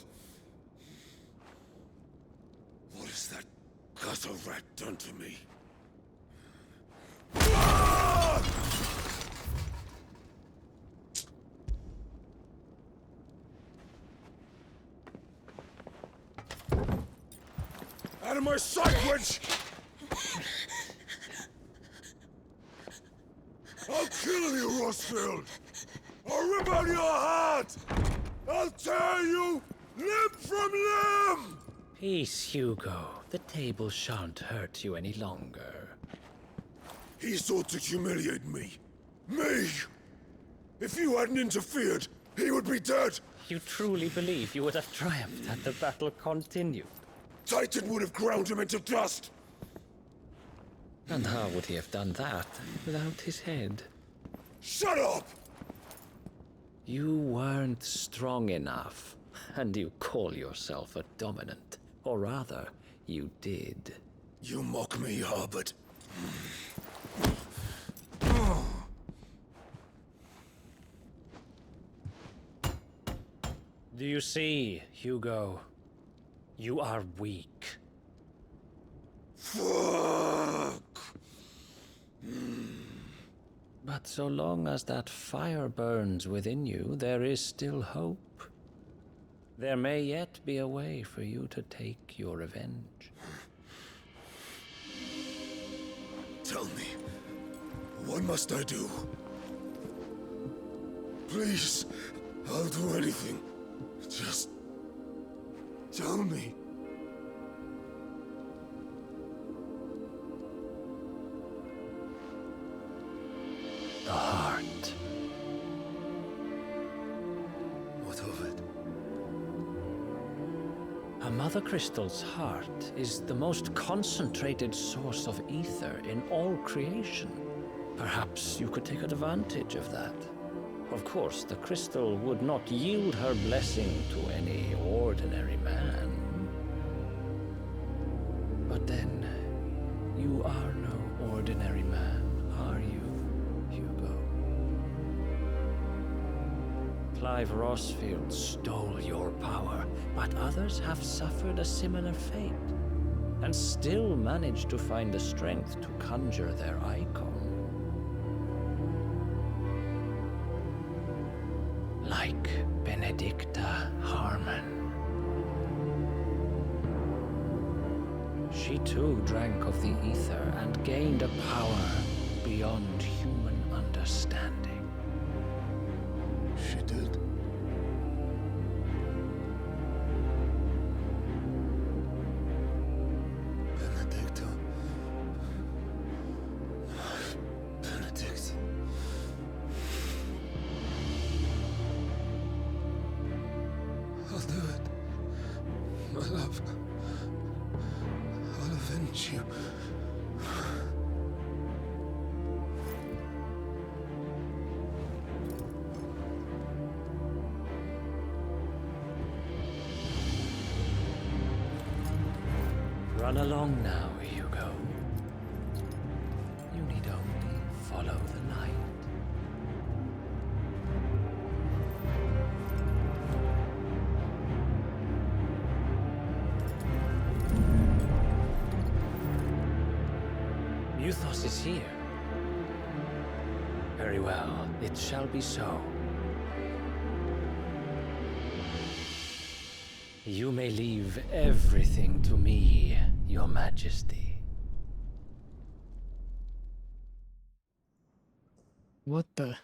What has that gutter rat done to me? Out of my sight, witch! I'll kill you, Rosfield! I'll rip out your heart! I'll tear you limb from limb! Peace, Hugo. The table shan't hurt you any longer. He sought to humiliate me. Me! If you hadn't interfered, he would be dead! You truly believe you would have triumphed had the battle continued? Titan would have ground him into dust! And how would he have done that without his head? Shut up! You weren't strong enough, and you call yourself a dominant. Or rather, you did. You mock me, Harbert. Do you see, Hugo? You are weak. Fuck! But so long as that fire burns within you, there is still hope. There may yet be a way for you to take your revenge. Tell me, what must I do? Please, I'll do anything. Just tell me. The heart. What of it? A mother crystal's heart is the most concentrated source of ether in all creation. Perhaps you could take advantage of that. Of course, the crystal would not yield her blessing to any ordinary man. But then, you are no ordinary man, are you, Hugo? Clive Rossfield stole your power, but others have suffered a similar fate, and still managed to find the strength to conjure their icon. Like Benedicta Harmon. She too drank of the ether and gained a power beyond human understanding. She did. Benedicta. Benedict. I'll do it. My love. I'll avenge you. Run along now, Hugo. You need only follow the light. Muthos is here. Very well, it shall be so. You may leave everything to me, Your Majesty. What the?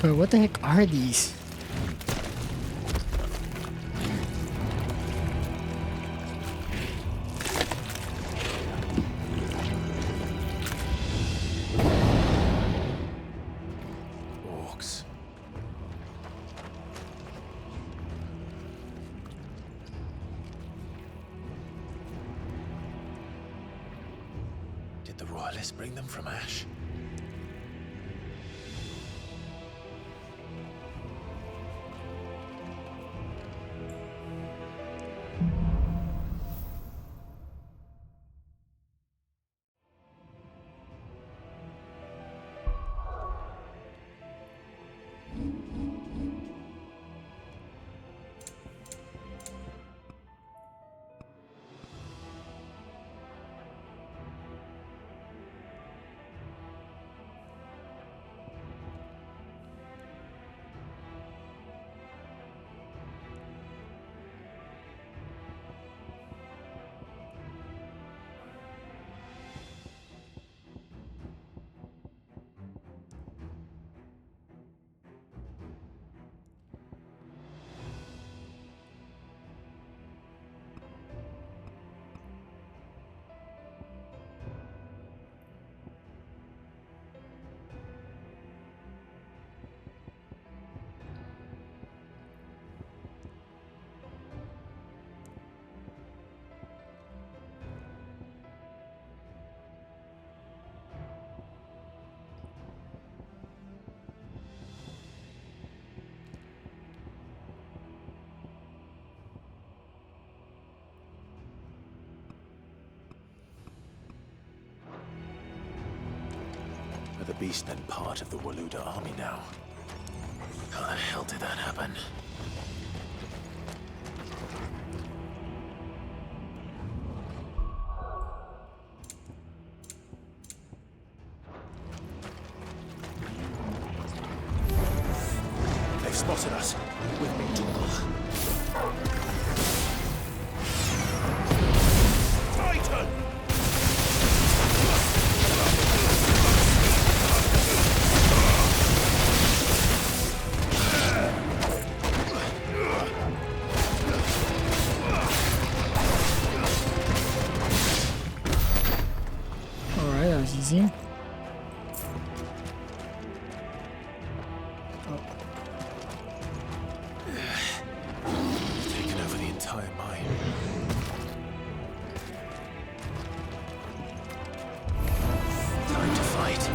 But what the heck are these? Orcs. Did the Royalists bring them from Ash? the beast and part of the Waluda army now. How the hell did that happen? They've spotted us. With me, Tall. Titan! Alright, that was easy. Taken over the entire mine. Time to fight.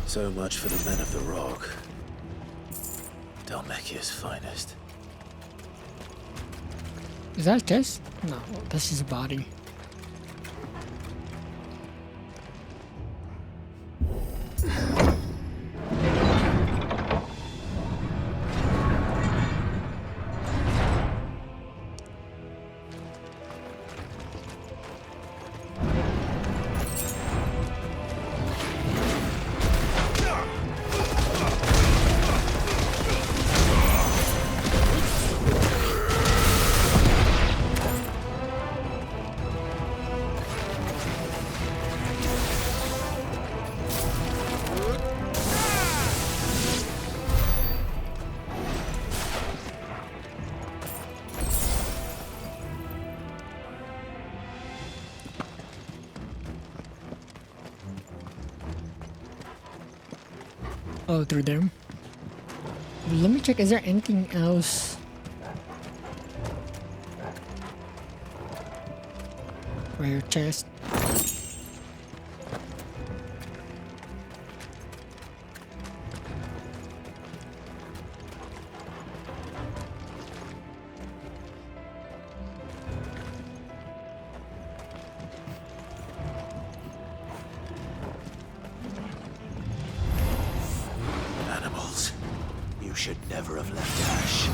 So much for the men of the rock. Dalmekia's finest. Is that a chest? No, that's his body. Oh, through there. Let me check, is there anything else? Right here, chest. Animals. You should never have left Ash.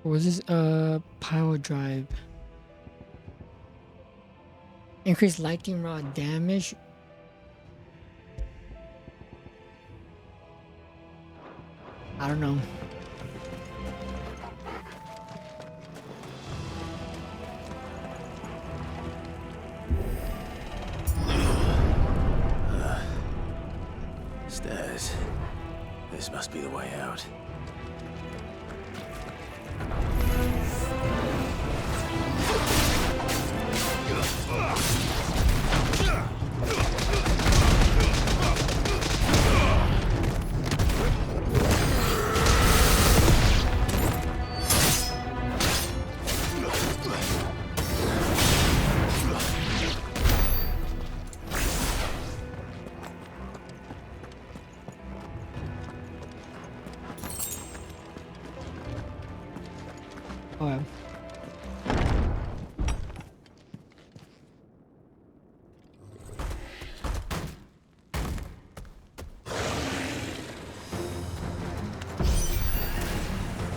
What was this? Power drive. Increase lightning rod damage. I don't know. Stairs. This must be the way out. Oh, yeah.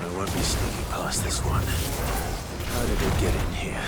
I won't be sneaking past this one. How did it get in here?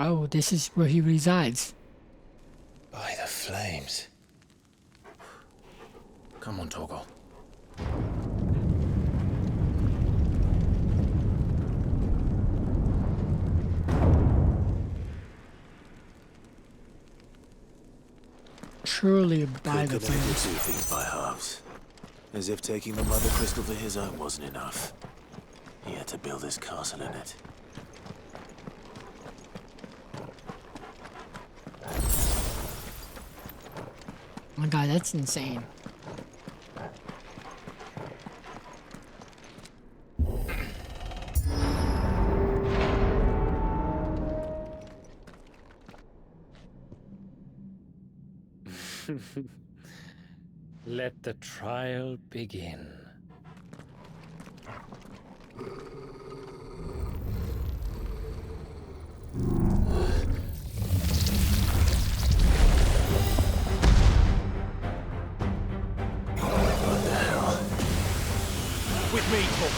Oh, this is where he resides. By the flames. Come on, Torgal. Surely by the Could never do flames. things by halves. As if taking the mother crystal for his own wasn't enough. He had to build his castle in it. Oh my god, that's insane. Let the trial begin. What the hell? With me, Paul.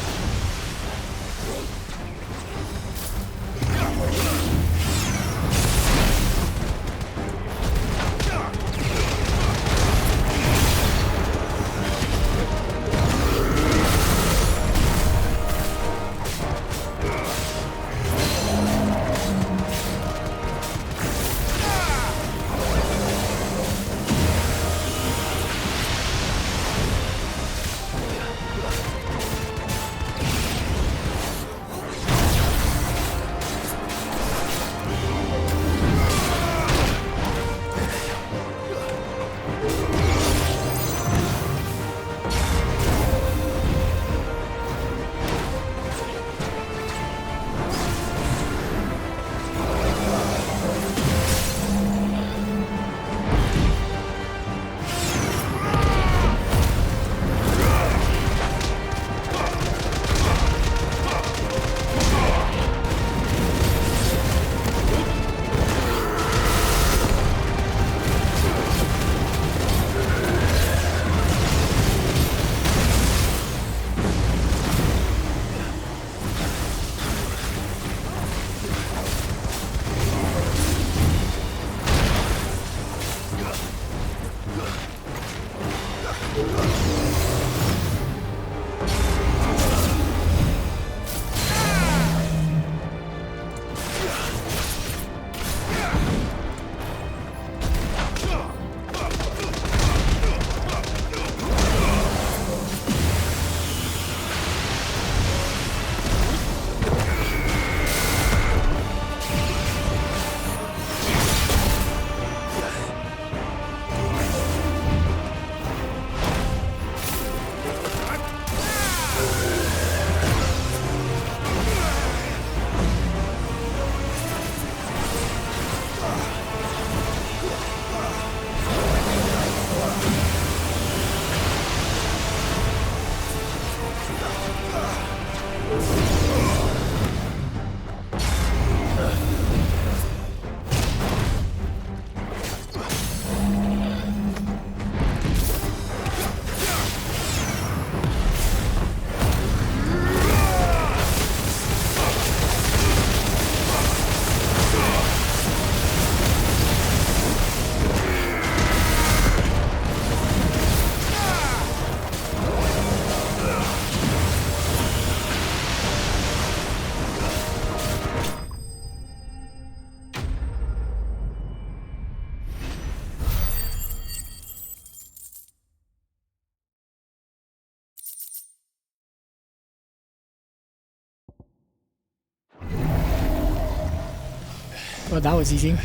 Well, that was easy.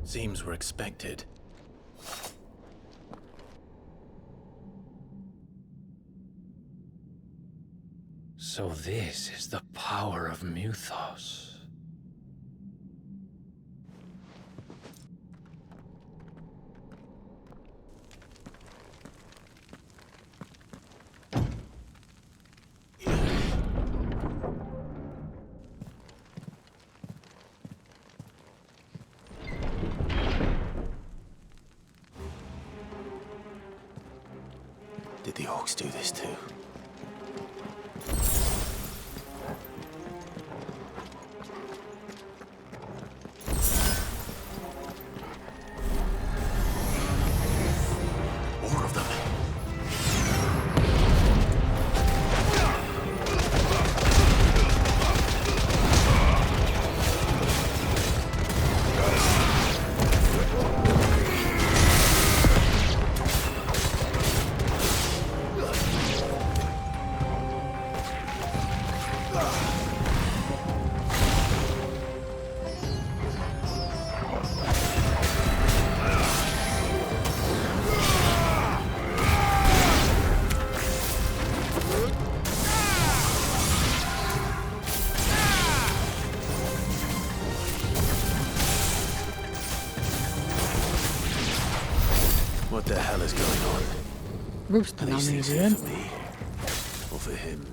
Seems we're expected. So this is the power of Muthos. Did the orcs do this too? More of them. What the hell is going on? Oops, Are these things here for me? Or for him?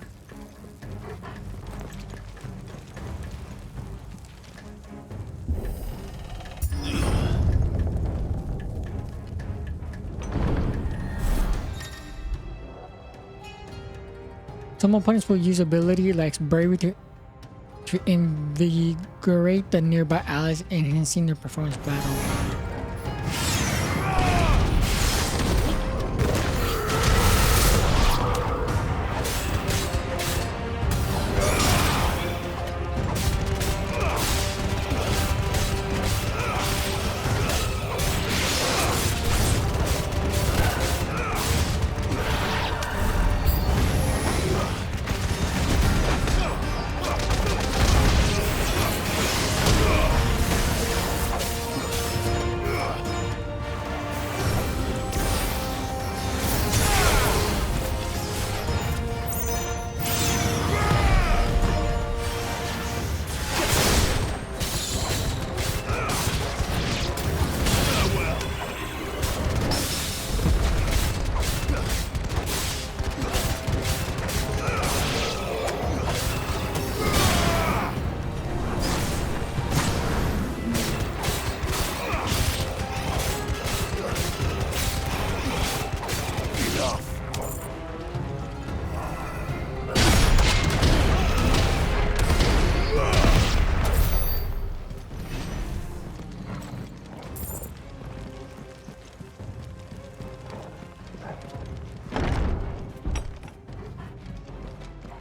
Some opponents will use ability like bravery to invigorate the nearby allies, enhancing their performance battle.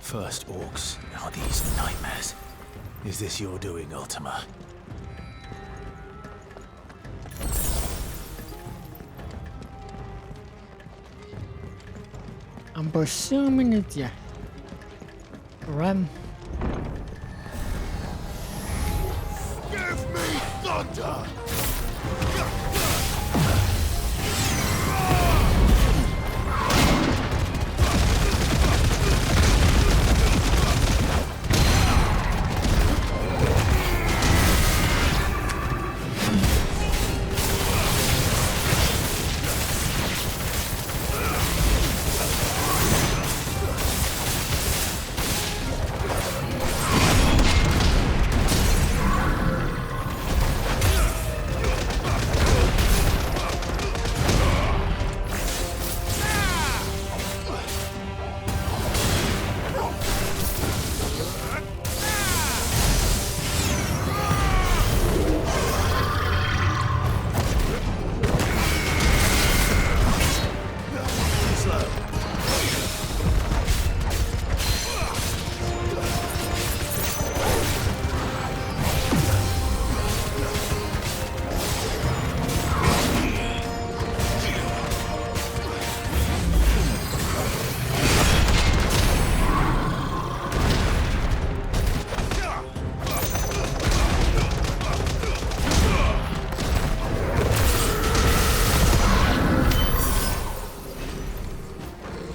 First orcs, now these nightmares. Is this your doing, Ultima? I'm assuming it's yeah. Run. Give me thunder!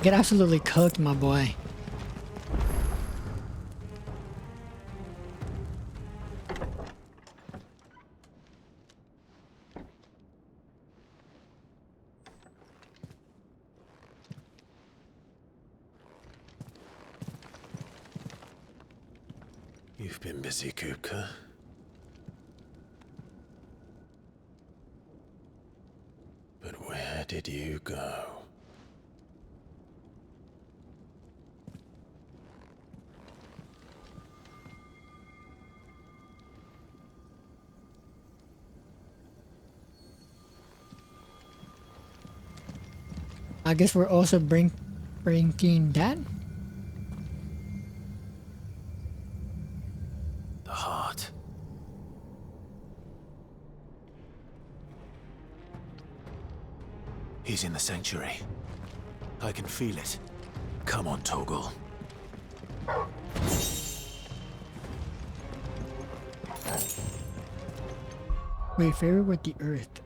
Get absolutely cooked, my boy. You've been busy, Kupka. But where did you go? I guess we're also bringing that. The heart. He's in the sanctuary. I can feel it. Come on, Torgal. Wait, favorite with the earth.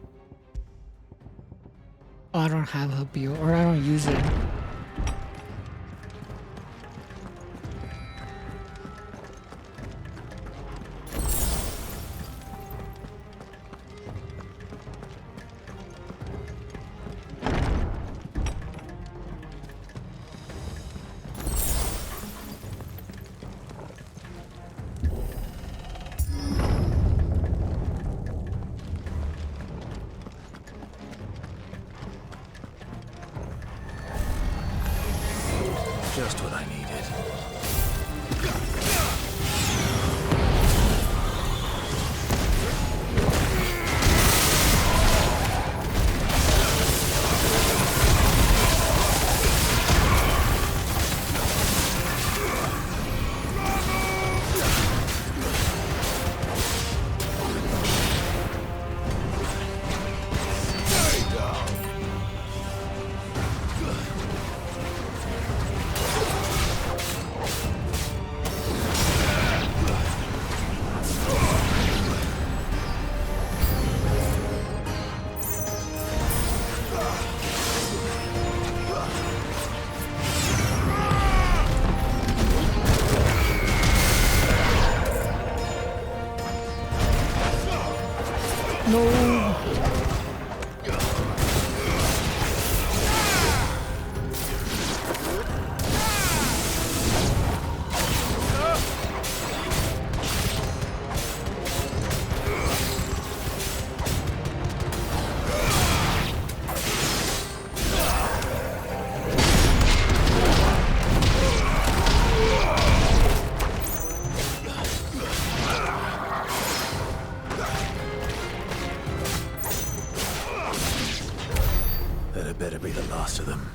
Oh, I don't have a bio, or I don't use it. Just what I needed. That better be the last of them.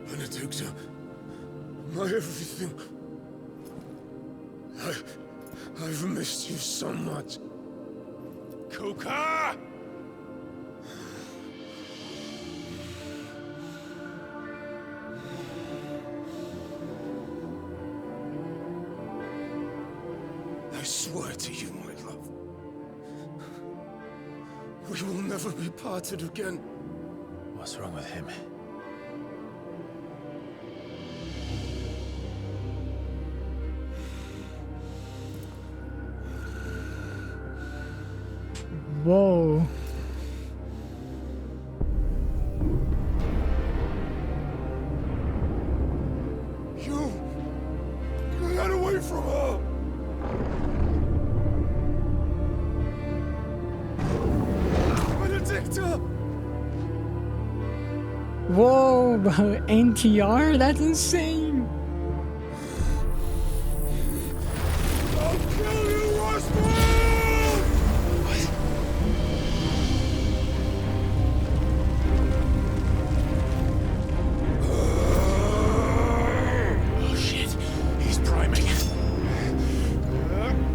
Benedicta, my everything. I've missed you so much. Kuka! I swear to you, my love, we will never be parted again. What's wrong with him? Whoa. You got away from her. Benedicta! Whoa, NTR? That's insane. I'll kill you, Roswell!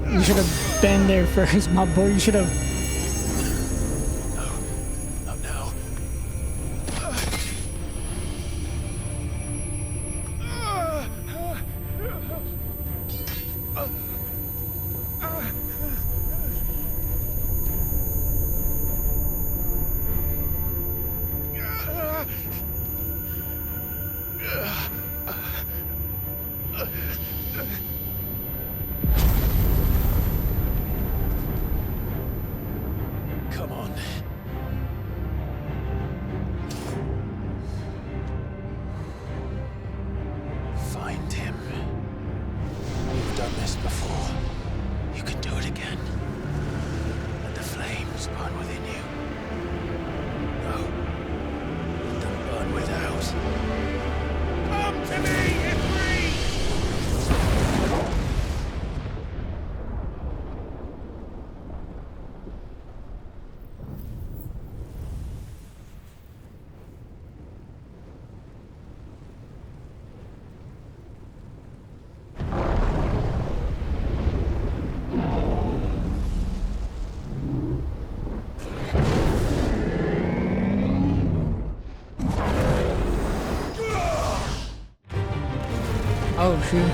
You should have been there first, my boy. You should have. Not now. Come on. Find him. You've done this before. You can do it again. Let the flames burn within you. No. Let them burn without. Come to me, Ifrit! Oh, shoot.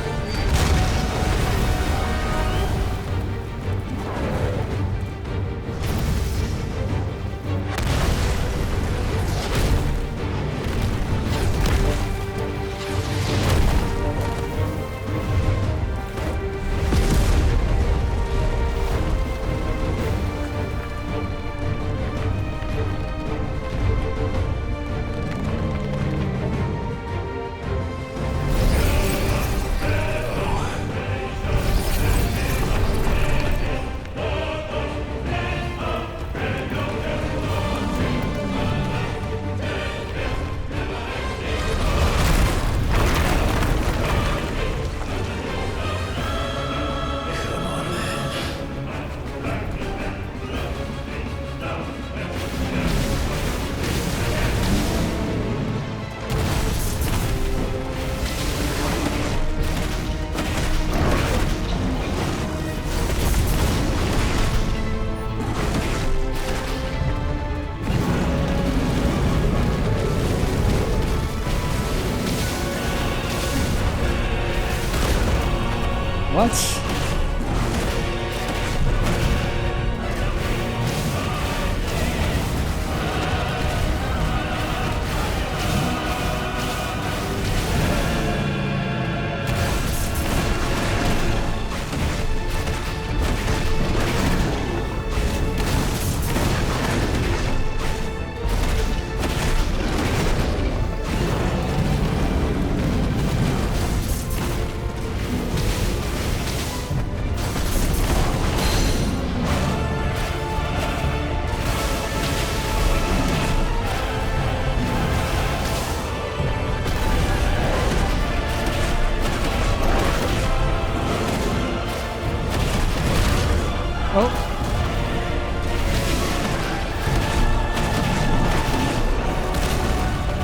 Oh.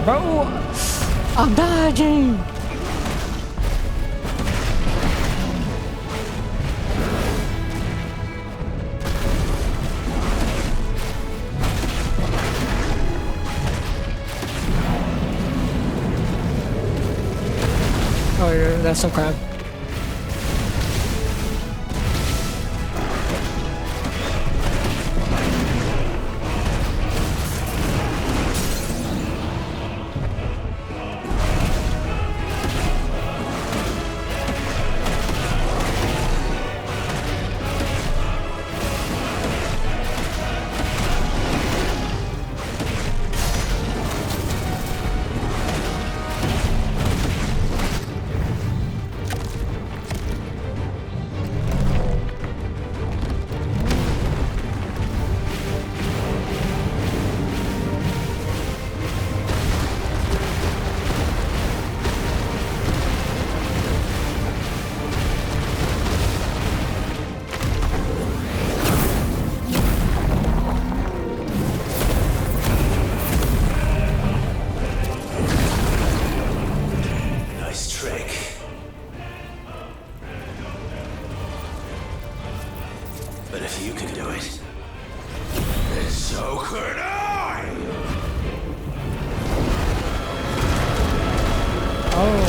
Bro, I'm dodging. Oh yeah, that's so crap. But if you can do it, then so could I! Oh.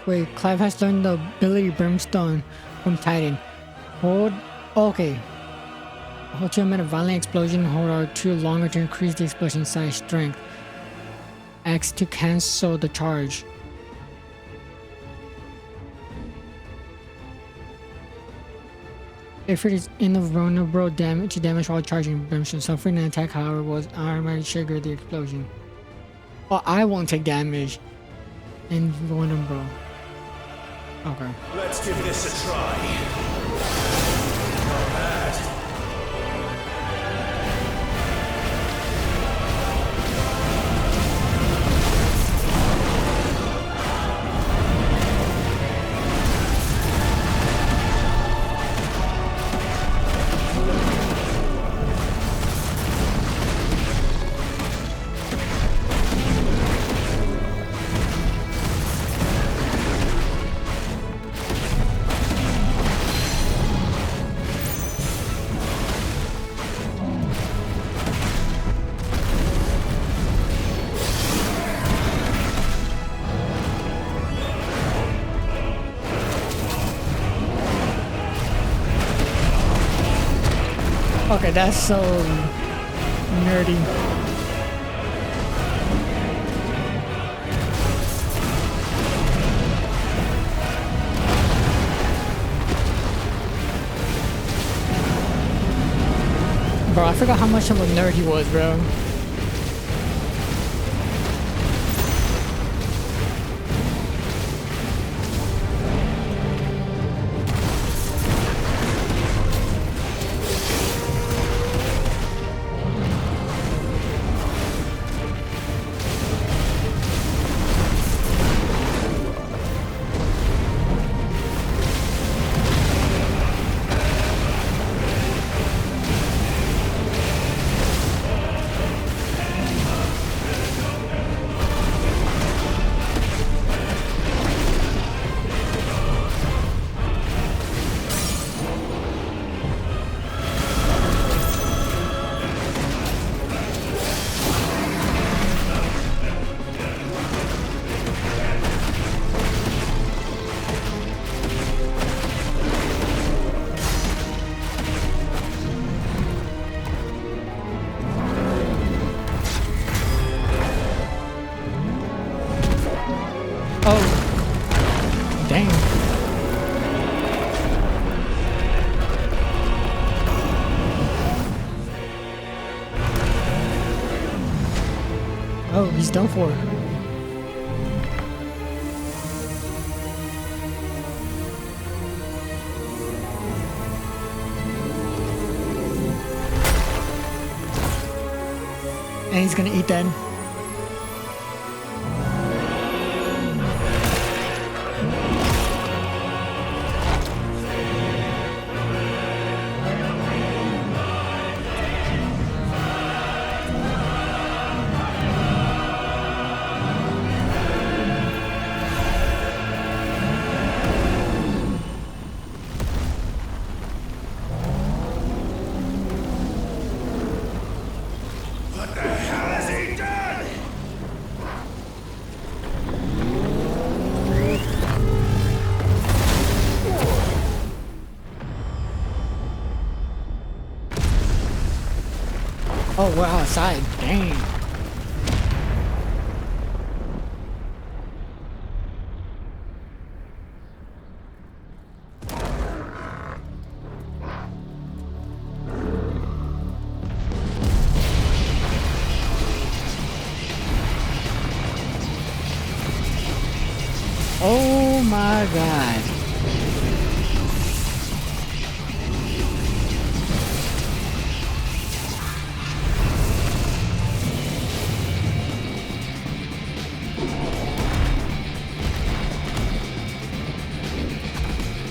Wait, Clive has learned the ability Brimstone from Titan. Hold. Okay. Hold to emit a violent explosion. Hold R2 longer to increase the explosion size strength. X to cancel the charge. If it is invulnerable to damage while charging Brimstone, suffering an attack, however, will automatically trigger the explosion. Oh, I won't take damage. Invulnerable. Okay. Let's give this a try. Not bad. Okay, that's so nerdy. Bro, I forgot how much of a nerd he was, bro. Oh, he's done for. And he's gonna eat that. What the hell has he done? Oh, we're outside. Dang. Oh my God.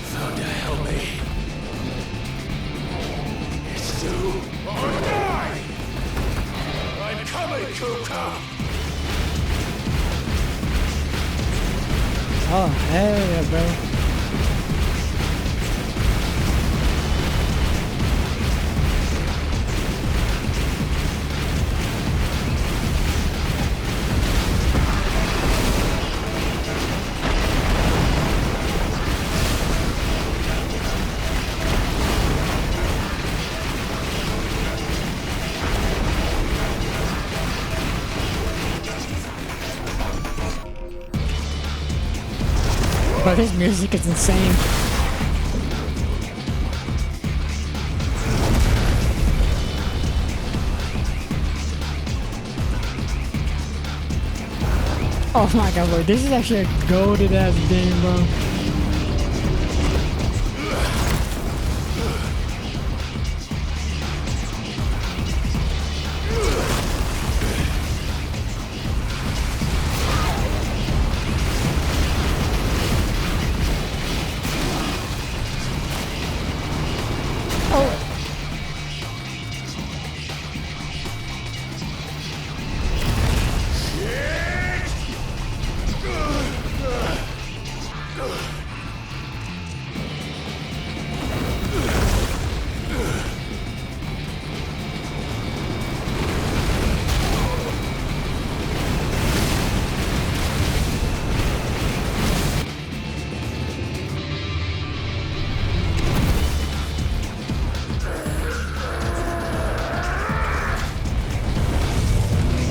Found to help me. It's do or die! I'm coming, Kuka! Oh, hell yeah, bro. But his music is insane. Oh my God, bro, this is actually a goated ass game, bro.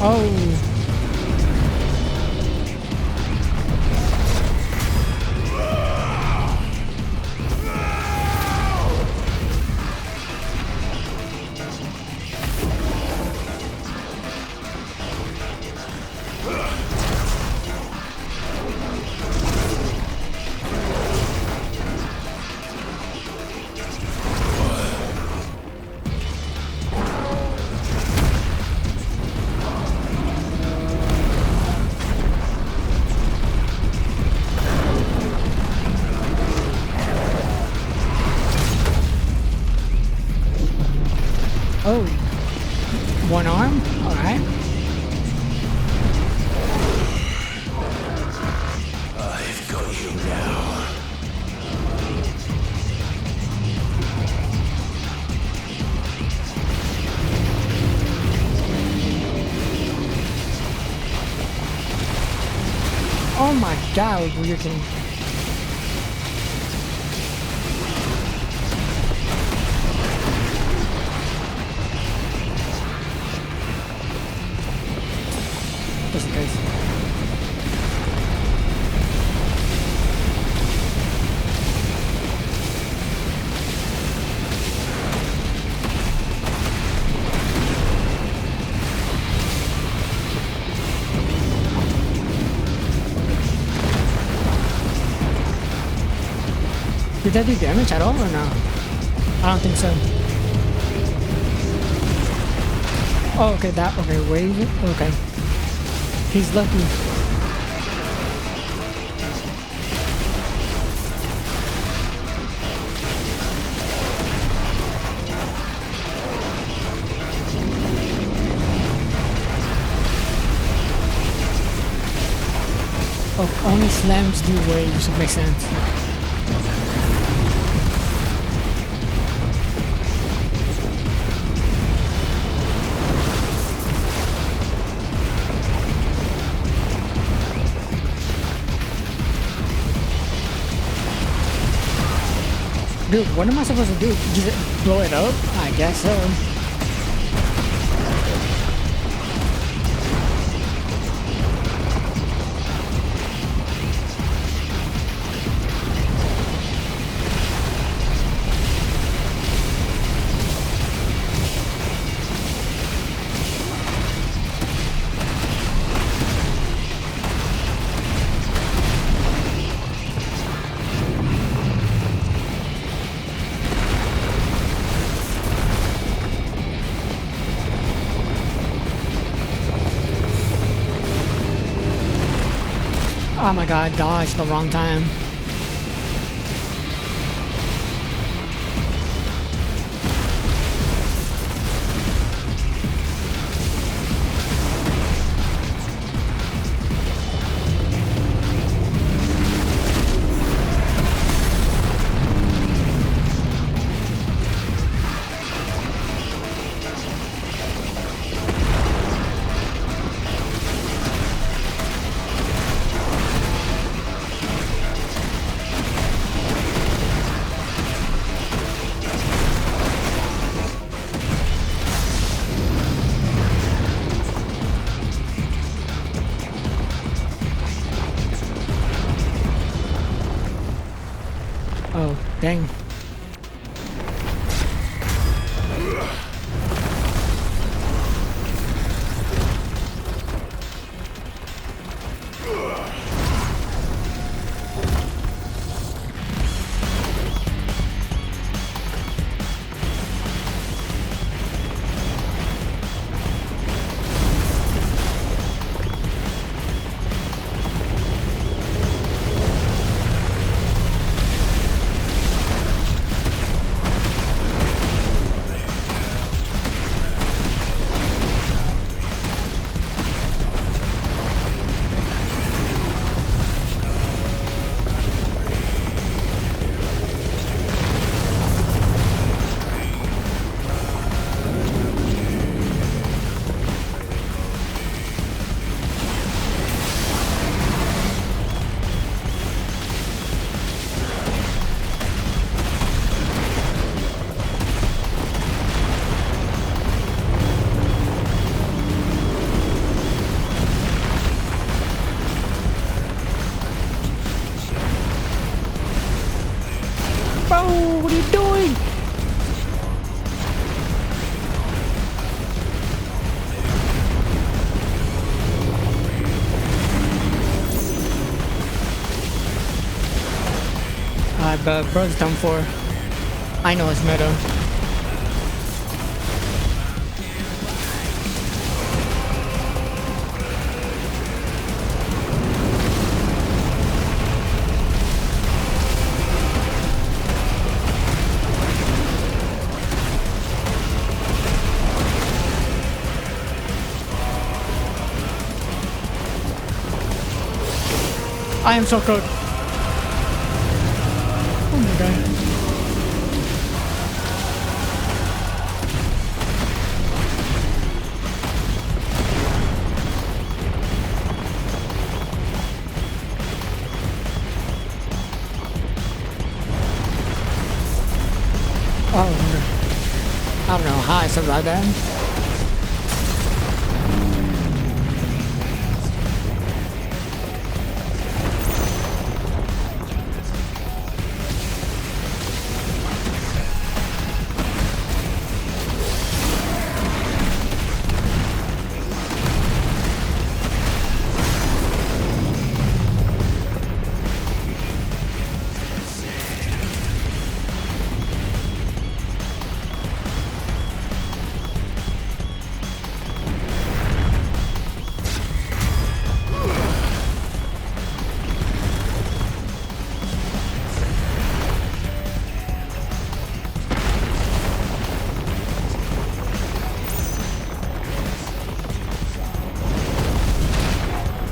Oh. Oh, one arm? All right. I've got you now. Oh my God, you're kidding. Just in case. Did that do damage at all or no? I don't think so. Oh, okay, okay, wave, okay. He's lucky. Oh, only slams do waves, it makes sense. Dude, what am I supposed to do? Just blow it up? I guess so. Oh my god, dodged the wrong time. Oh, dang. Bro, what are you doing? Alright, bro's done for. I know it's meta. I am so cooked. Oh my god. Oh, I don't know how I survived that.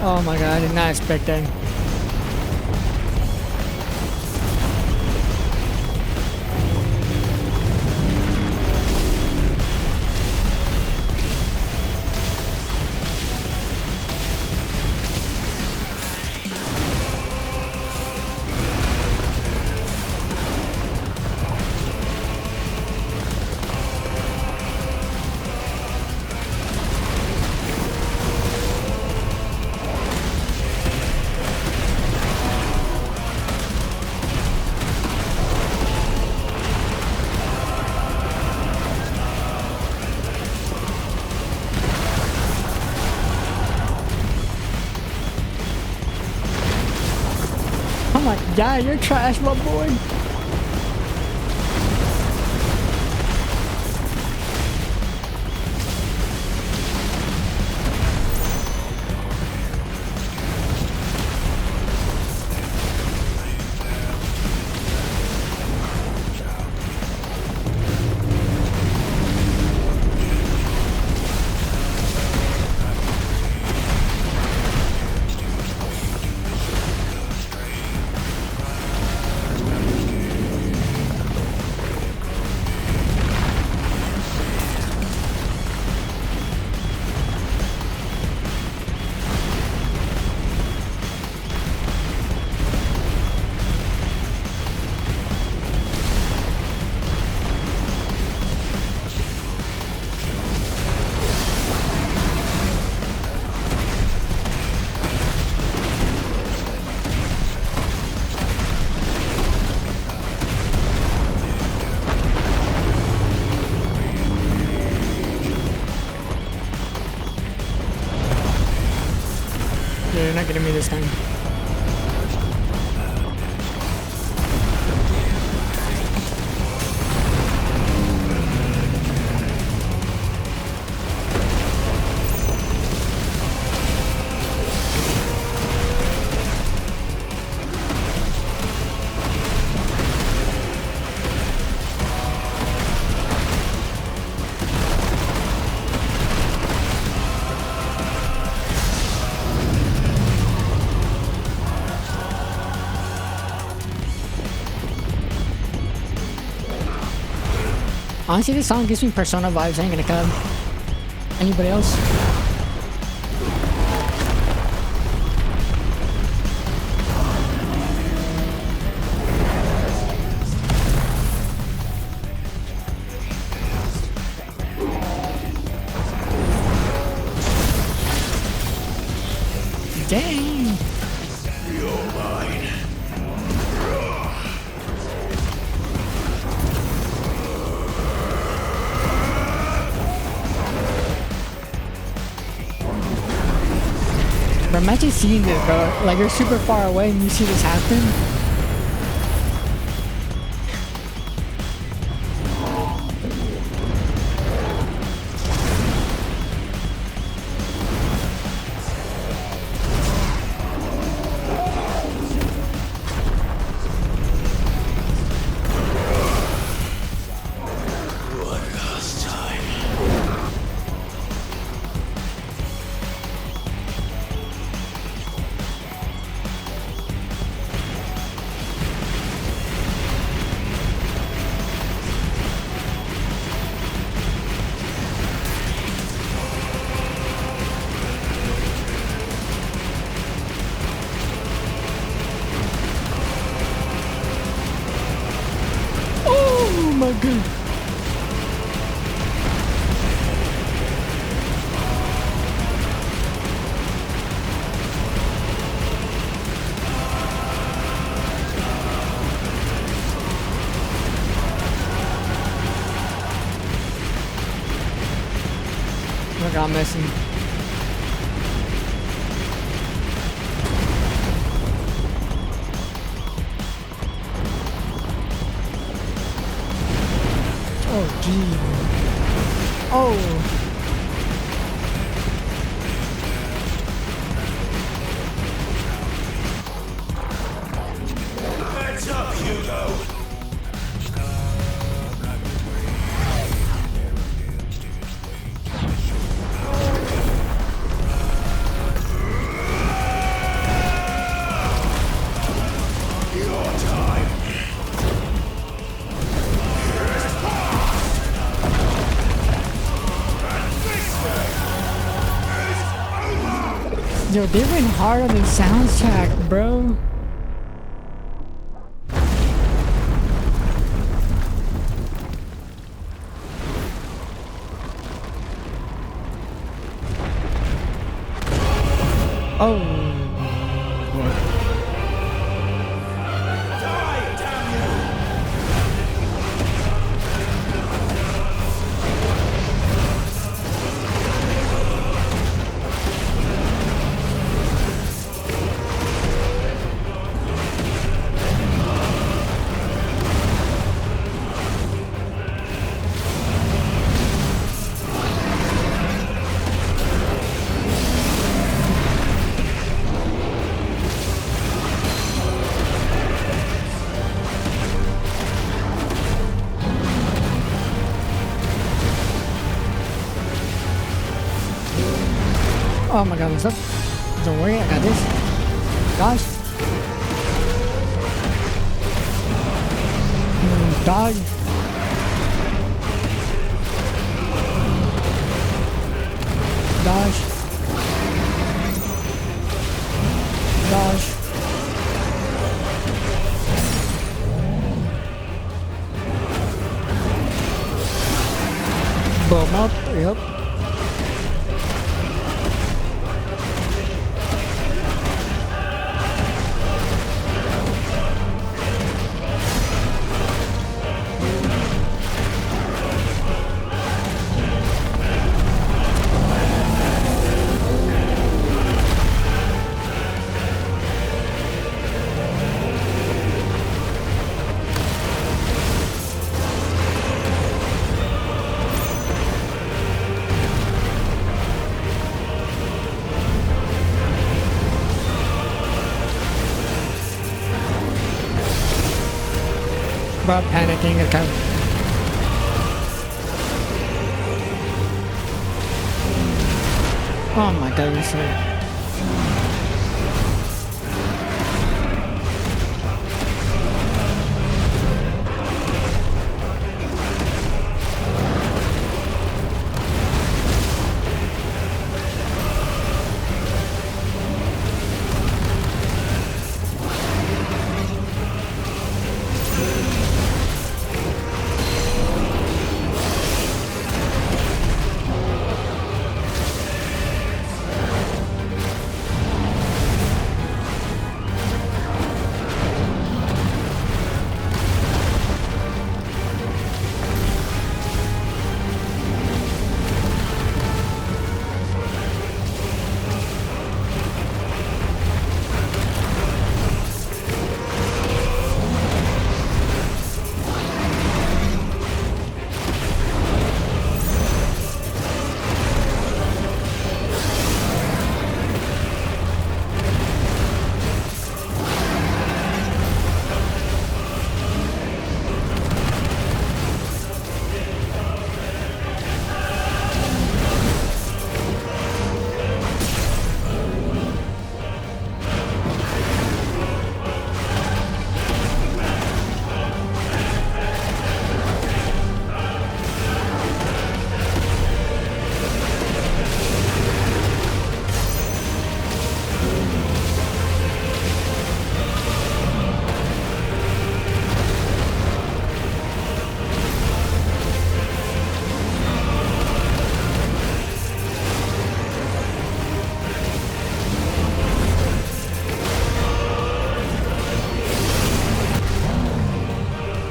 Oh my god, I did not expect that. Oh my god, you're trash, my boy. Yeah, you're not getting me this time. Honestly, this song gives me Persona vibes. I ain't gonna come. Anybody else? Dang! You're mine. Bro, imagine seeing this, bro. Like, you're super far away and you see this happen. One last time. Oh my god. Look, I'm missing. Oh, gee. Oh. Heads up, Hugo. Yo, they went hard on the soundtrack, bro. Oh. Oh my god, what's up? Don't worry, I got this. Dodge. Dodge. Dodge. Dodge. Boom up, yep. About panicking, okay. Oh my god, you're so...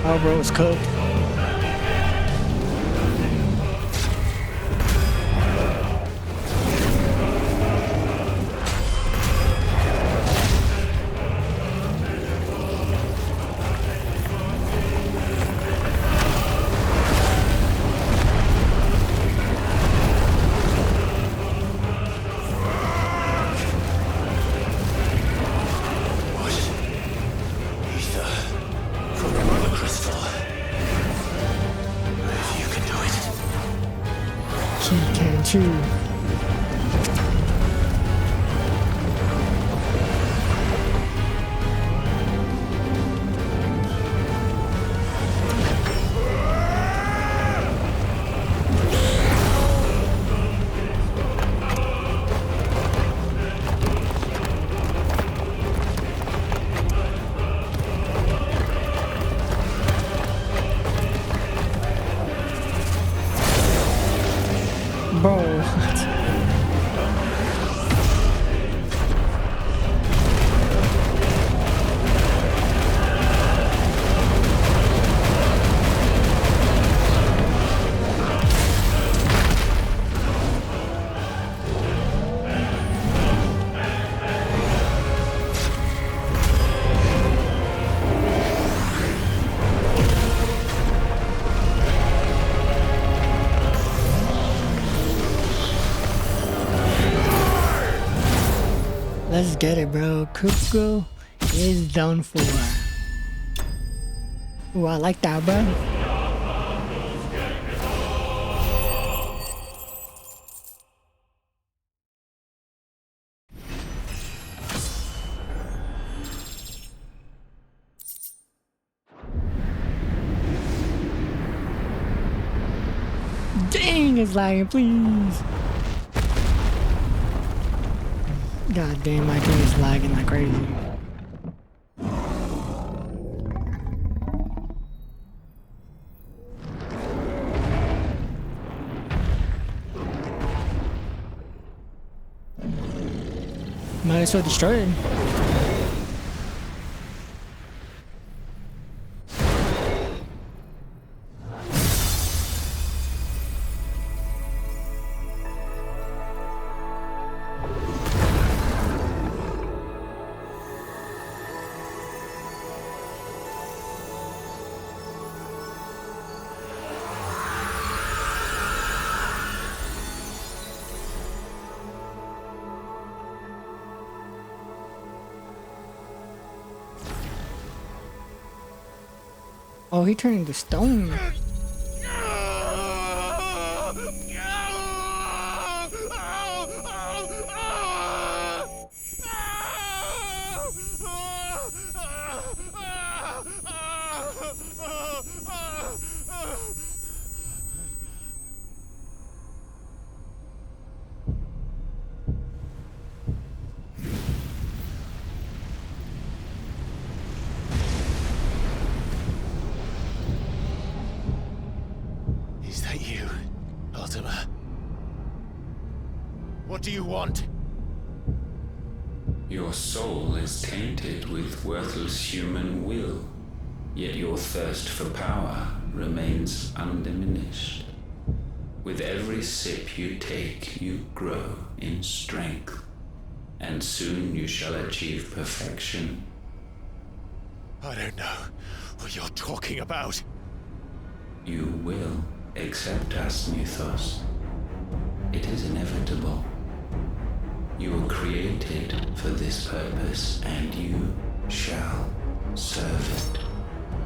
Oh, bro, it's cooked. Too. Bro, what? Let's get it, bro. Kuko is done for. Ooh, I like that, bro. Dang, it's lagging, please. God damn, my game is lagging like crazy. Might as well destroy it. Oh, he turned into stone. Is that you, Ultima? What do you want? Your soul is tainted with worthless human will, yet your thirst for power remains undiminished. With every sip you take, you grow in strength, and soon you shall achieve perfection. I don't know what you're talking about. You will accept us, Mythos. It is inevitable. You were created for this purpose, and you shall serve it.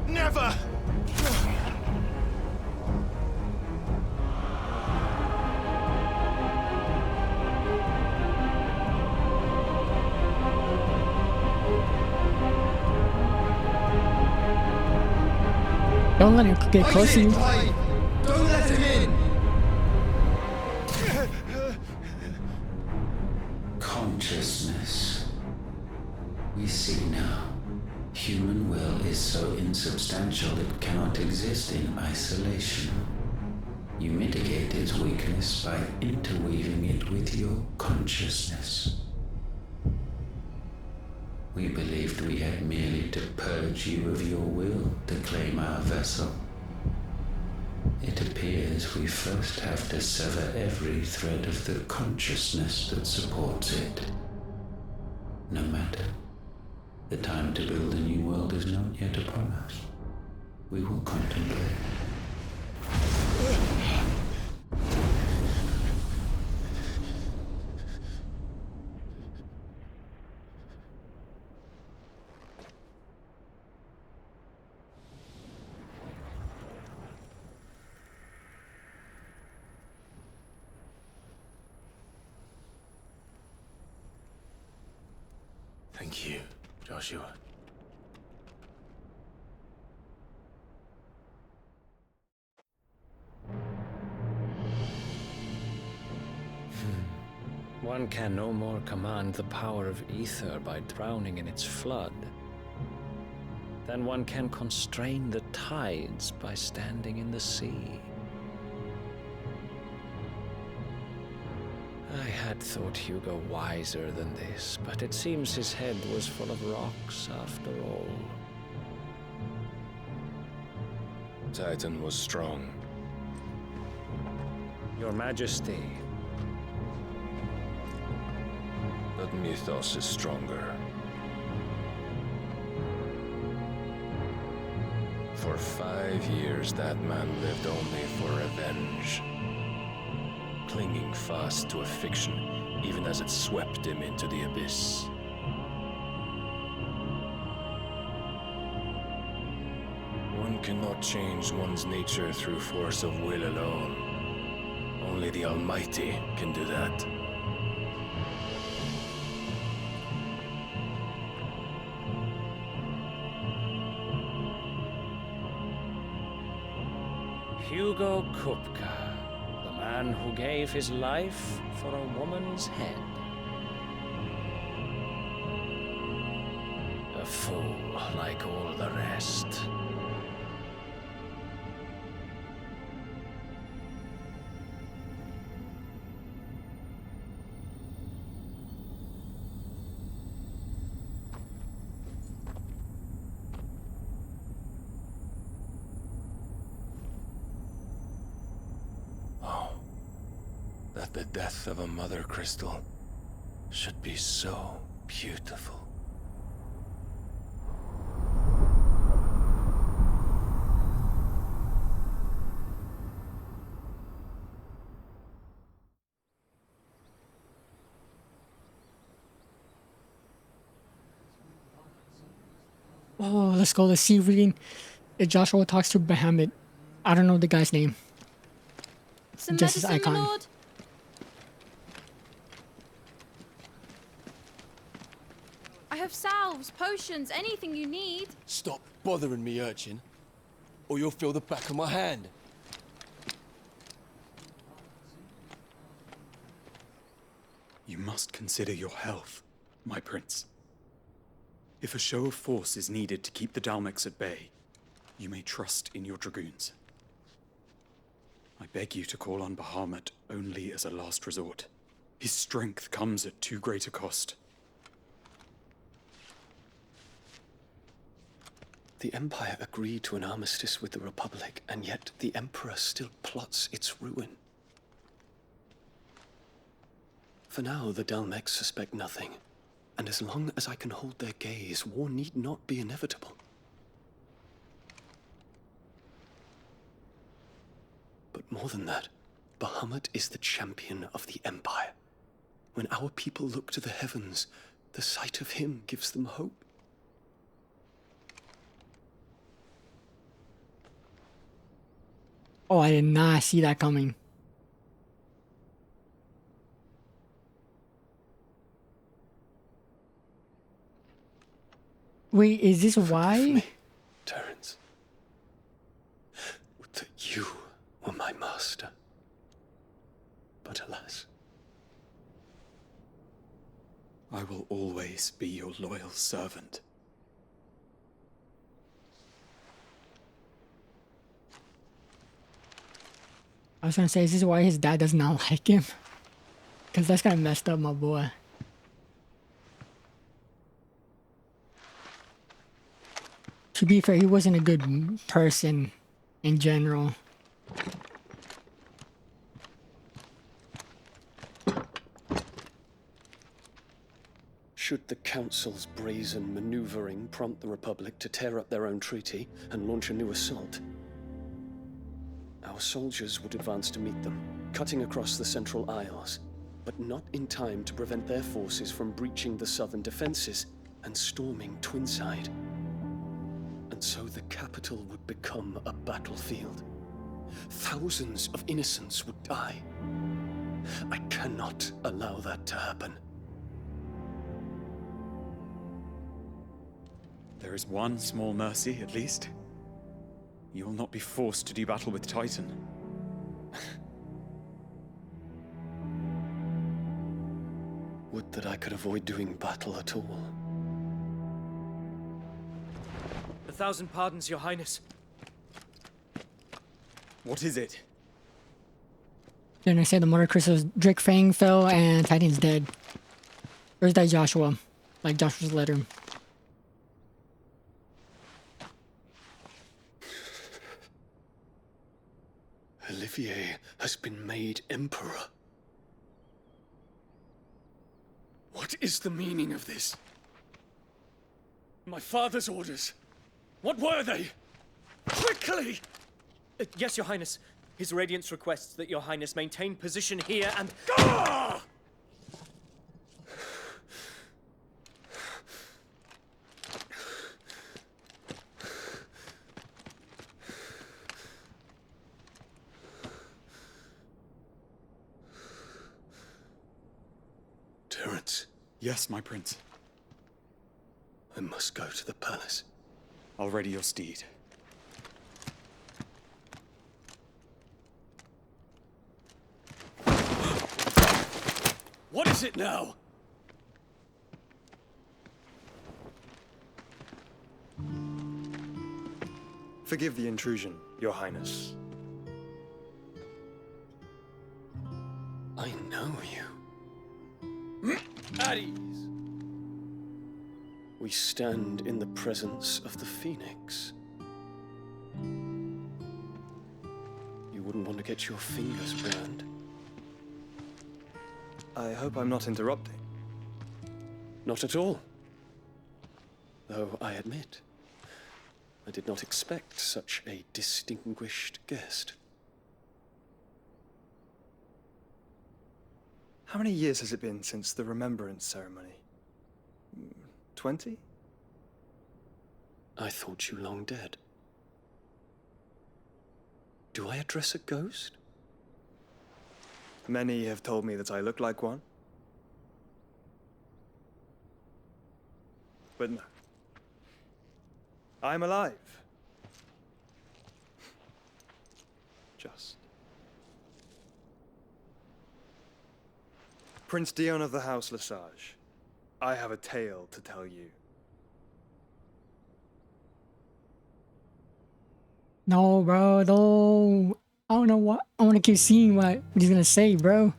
Never! Don't let him get close to you. Don't let him in! Consciousness. We see now. Human will is so insubstantial it cannot exist in isolation. You mitigate its weakness by interweaving it with your consciousness. We believed we had merely to purge you of your will to claim our vessel. It appears we first have to sever every thread of the consciousness that supports it. No matter. The time to build a new world is not yet upon us. We will contemplate. Thank you, Joshua. One can no more command the power of ether by drowning in its flood than one can constrain the tides by standing in the sea. I had thought Hugo wiser than this, but it seems his head was full of rocks after all. Titan was strong. Your Majesty. But Mythos is stronger. For 5 years, that man lived only for revenge. Clinging fast to a fiction, even as it swept him into the abyss. One cannot change one's nature through force of will alone. Only the Almighty can do that. Hugo Kupka, the man who gave his life for a woman's head. A fool like all the rest. That the death of a mother crystal should be so beautiful. Oh, let's go. Let's see reading. If Joshua talks to Bahamut. I don't know the guy's name. Some Just his medicine, my icon. lord? I have salves, potions, anything you need. Stop bothering me, urchin, or you'll feel the back of my hand. You must consider your health, my prince. If a show of force is needed to keep the Dalmex at bay, you may trust in your dragoons. I beg you to call on Bahamut only as a last resort. His strength comes at too great a cost. The Empire agreed to an armistice with the Republic, and yet the Emperor still plots its ruin. For now, the Dalmex suspect nothing, and as long as I can hold their gaze, war need not be inevitable. But more than that, Bahamut is the champion of the Empire. When our people look to the heavens, the sight of him gives them hope. Oh, I did not see that coming. Wait, is this why? Terence. Would that you were my master. But alas. I will always be your loyal servant. I was gonna say, is this why his dad does not like him? Because that's kind of messed up, my boy. To be fair, he wasn't a good person in general. Should the Council's brazen maneuvering prompt the Republic to tear up their own treaty and launch a new assault, our soldiers would advance to meet them, cutting across the Central Isles, but not in time to prevent their forces from breaching the southern defenses and storming Twinside. And so the capital would become a battlefield. Thousands of innocents would die. I cannot allow that to happen. There is one small mercy, at least. You will not be forced to do battle with Titan. Would that I could avoid doing battle at all. 1,000 pardons, Your Highness. What is it? Then I said the Mother Crystals, Drake Fang fell and Titan's dead. Where's that Joshua? Like Joshua's letter. Olivier has been made emperor. What is the meaning of this? My father's orders. What were they? Quickly! Yes, Your Highness. His Radiance requests that Your Highness maintain position here and... Ah! Terence. Yes, my prince. I must go to the palace. I'll ready your steed. What is it now? Forgive the intrusion, Your Highness. I know you. At ease. We stand in the presence of the Phoenix. You wouldn't want to get your fingers burned. I hope I'm not interrupting. Not at all. Though I admit, I did not expect such a distinguished guest. How many years has it been since the Remembrance ceremony? 20? I thought you long dead. Do I address a ghost? Many have told me that I look like one. But no. I'm alive. Just. Prince Dion of the House Lesage, I have a tale to tell you. No, bro, no. I don't know what. I want to keep seeing what he's gonna say, bro.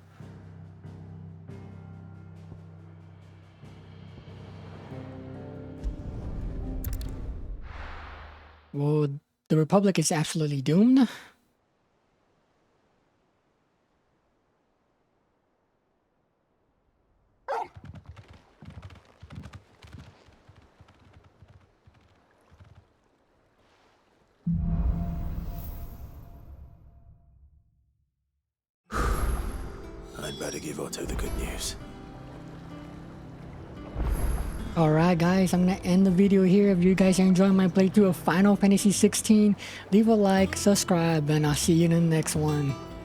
Well, the Republic is absolutely doomed. I'd better give Otto the good news. Alright guys, I'm gonna end the video here. If you guys are enjoying my playthrough of Final Fantasy 16, leave a like, subscribe, and I'll see you in the next one.